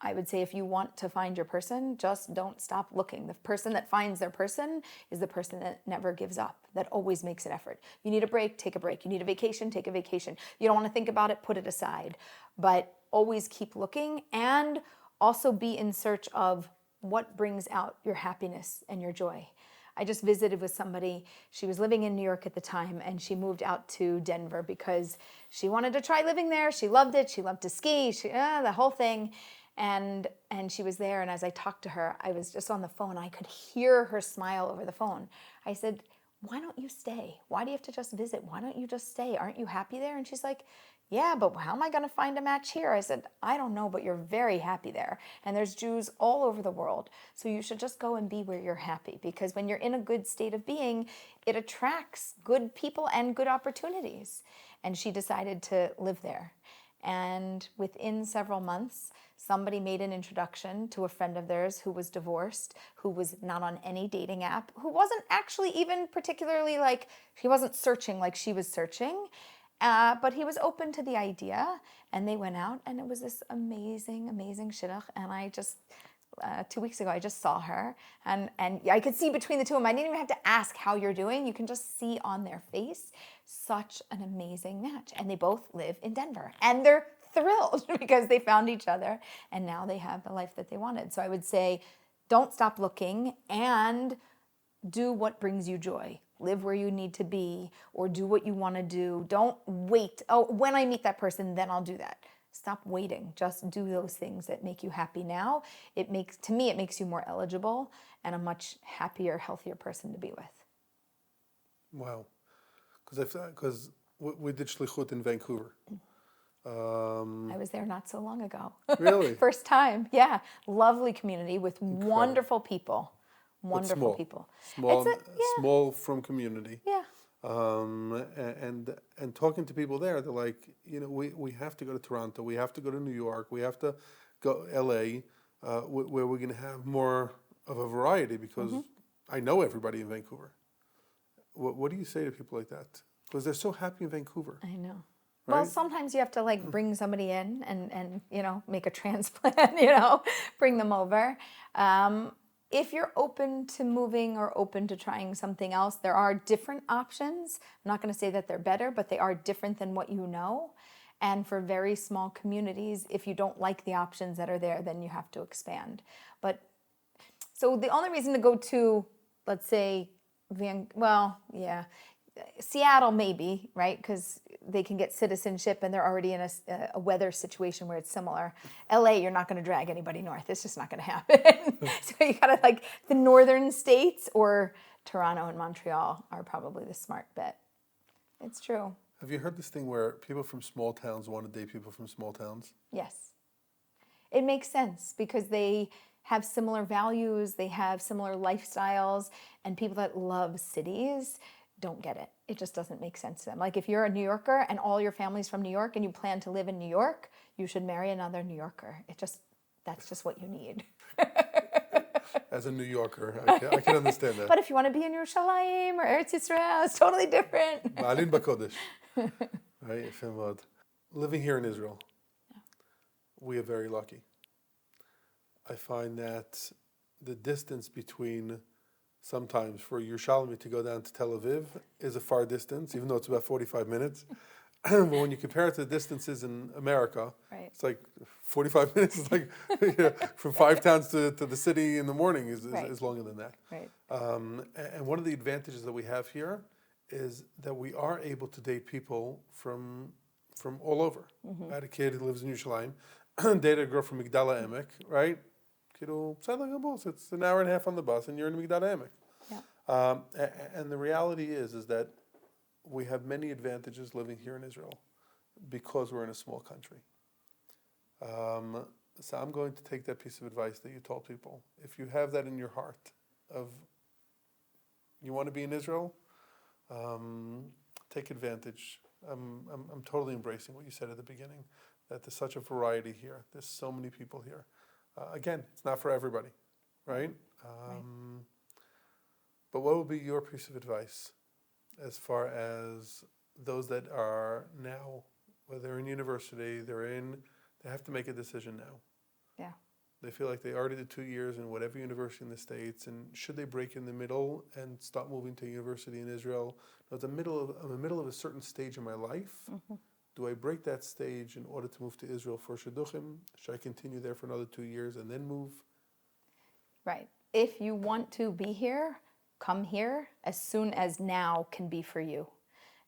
I would say if you want to find your person, just don't stop looking. The person that finds their person is the person that never gives up, that always makes an effort. You need a break, take a break. You need a vacation, take a vacation. You don't want to think about it, put it aside. But always keep looking, and also be in search of what brings out your happiness and your joy. I just visited with somebody. She was living in New York at the time, and she moved out to Denver because she wanted to try living there. She loved it. She loved to ski, the whole thing. And she was there, and as I talked to her, I was just on the phone. I could hear her smile over the phone. I said, why don't you stay? Why do you have to just visit? Why don't you just stay? Aren't you happy there? And she's like, yeah, but how am I going to find a match here? I said, I don't know, but you're very happy there. And there's Jews all over the world. So you should just go and be where you're happy, because when you're in a good state of being, it attracts good people and good opportunities. And she decided to live there. And within several months, somebody made an introduction to a friend of theirs who was divorced, who was not on any dating app, who wasn't actually even particularly he wasn't searching like she was searching. But he was open to the idea, and they went out, and it was this amazing, amazing shidduch. And I just, 2 weeks ago, I just saw her, and I could see between the two of them. I didn't even have to ask how you're doing. You can just see on their face such an amazing match. And they both live in Denver, and they're thrilled because they found each other, and now they have the life that they wanted. So I would say, don't stop looking, and do what brings you joy. Live where you need to be, or do what you want to do. Don't wait. Oh, when I meet that person, then I'll do that. Stop waiting. Just do those things that make you happy now. It makes you more eligible and a much happier, healthier person to be with. Wow. Because we did shlichut in Vancouver. I was there not so long ago. Really? First time. Yeah. Lovely community with wonderful people. Wonderful small. people. Small, small from community. Yeah. And talking to people there, they're like, we have to go to Toronto, we have to go to New York, we have to go LA, where we're going to have more of a variety, because I know everybody in Vancouver. What do you say to people like that? Because they're so happy in Vancouver. I know. Right? Well, sometimes you have to like bring somebody in and make a transplant, bring them over. If you're open to moving or open to trying something else, there are different options. I'm not going to say that they're better, but they are different than what you know. And for very small communities, if you don't like the options that are there, then you have to expand. So the only reason to go to, let's say, Seattle maybe, right? Because they can get citizenship and they're already in a weather situation where it's similar. LA, you're not going to drag anybody north. It's just not going to happen. So you got to like the northern states, or Toronto and Montreal are probably the smart bet. It's true. Have you heard this thing where people from small towns want to date people from small towns? Yes. It makes sense because they have similar values, they have similar lifestyles, and people that love cities don't get it. It just doesn't make sense to them. Like if you're a New Yorker and all your family's from New York and you plan to live in New York, you should marry another New Yorker. That's just what you need. As a New Yorker, I can understand that. But if you want to be in Shalom or OUisrael, it's totally different. Ma'alin b'kodesh. Right? Living here in Israel, we are very lucky. I find that the distance between, sometimes for Yerushalmi to go down to Tel Aviv is a far distance, even though it's about 45 minutes. But when you compare it to the distances in America, right. It's like 45 minutes. It's like from 5 towns to the city in the morning is longer than that. Right. And one of the advantages that we have here is that we are able to date people from all over. I had a kid who lives in Yerushalayim, dated a girl from Migdala Emek, right? It's an hour and a half on the bus, and you're in Migdala Emek. Yeah. And the reality is that we have many advantages living here in Israel because we're in a small country. So I'm going to take that piece of advice that you told people. If you have that in your heart of you want to be in Israel, take advantage. I'm totally embracing what you said at the beginning, that there's such a variety here. There's so many people here. Again, it's not for everybody, right? But what would be your piece of advice as far as those that are now, whether they're in university, they have to make a decision now. Yeah. They feel like they already did 2 years in whatever university in the States, and should they break in the middle and stop moving to university in Israel? I'm in the middle of a certain stage in my life. Do I break that stage in order to move to Israel for Shiduchim? Should I continue there for another 2 years and then move? Right. If you want to be here, come here as soon as now can be for you.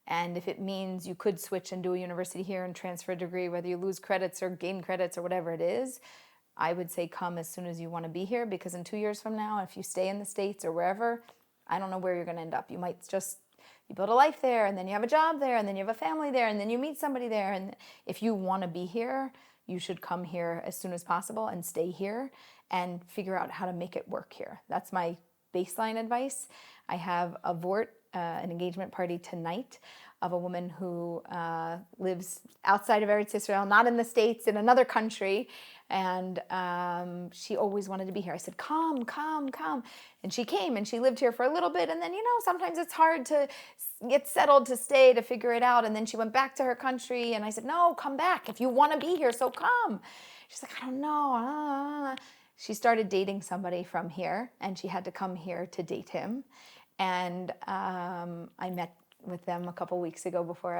And if it means you could switch and do a university here and transfer a degree, whether you lose credits or gain credits or whatever it is, I would say come as soon as you want to be here, because in 2 years from now, if you stay in the States or wherever, I don't know where you're going to end up. You might you build a life there, and then you have a job there, and then you have a family there, and then you meet somebody there. And if you want to be here, you should come here as soon as possible and stay here and figure out how to make it work here. That's my baseline advice. I have a vort, an engagement party tonight of a woman who lives outside of Eretz Israel, not in the States, in another country. And she always wanted to be here. I said, come. And she came and she lived here for a little bit. And then, sometimes it's hard to get settled, to stay, to figure it out. And then she went back to her country. And I said, no, come back. If you want to be here, so come. She's like, I don't know. She started dating somebody from here, and she had to come here to date him. And I met with them a couple weeks ago before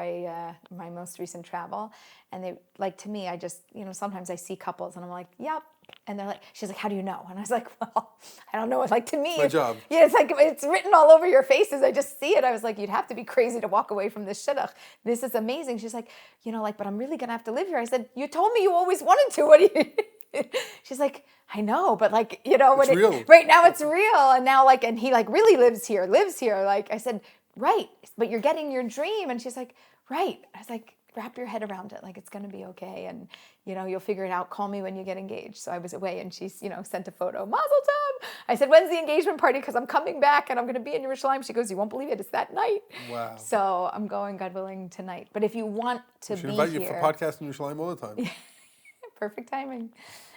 my most recent travel. And they, like, to me, I just, sometimes I see couples and I'm like, yep. And they're like, she's like, how do you know? And I was like, well, I don't know. Like, to me, my job. Yeah, it's like, it's written all over your faces. I just see it. I was like, you'd have to be crazy to walk away from this shidduch. This is amazing. She's like, but I'm really going to have to live here. I said, you told me you always wanted to. What do you? She's like, I know, but like, it's real. Right now it's real. And now and he really lives here. Like I said, right, but you're getting your dream. And she's like, right. I was like, wrap your head around it, like it's going to be okay, and you'll figure it out. Call me when you get engaged. So I was away, and she's sent a photo. Mazel tov. I said, when's the engagement party? Because I'm coming back and I'm going to be in Yerushalayim. She goes, you won't believe it. It's that night. Wow. So I'm going, God willing, tonight. But if you want to be here, invite you for podcasts in Yerushalayim all the time. Perfect timing.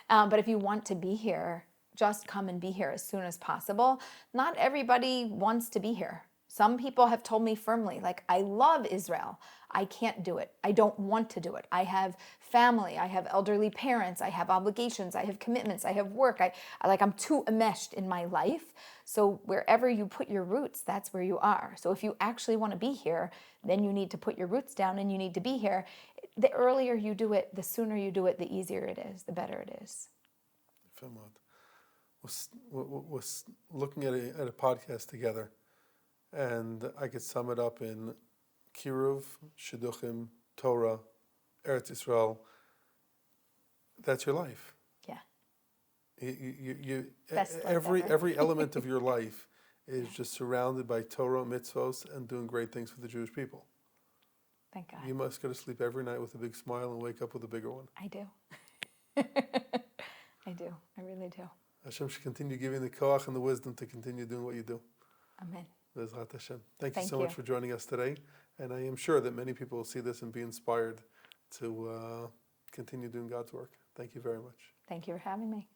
But if you want to be here, just come and be here as soon as possible. Not everybody wants to be here. Some people have told me firmly, like, I love Israel. I can't do it. I don't want to do it. I have family. I have elderly parents. I have obligations. I have commitments. I have work. I'm too enmeshed in my life. So wherever you put your roots, that's where you are. So if you actually want to be here, then you need to put your roots down and you need to be here. The earlier you do it, the sooner you do it, the easier it is, the better it is. Was looking at a podcast together, and I could sum it up in Kiruv, Shiduchim, Torah, Eretz Yisrael. That's your life. Yeah. Every element of your life is just surrounded by Torah, mitzvos, and doing great things for the Jewish people. Thank God. You must go to sleep every night with a big smile and wake up with a bigger one. I do. I do. I really do. Hashem should continue giving the koach and the wisdom to continue doing what you do. Amen. Bezrat Hashem. Thank you so much for joining us today. And I am sure that many people will see this and be inspired to continue doing God's work. Thank you very much. Thank you for having me.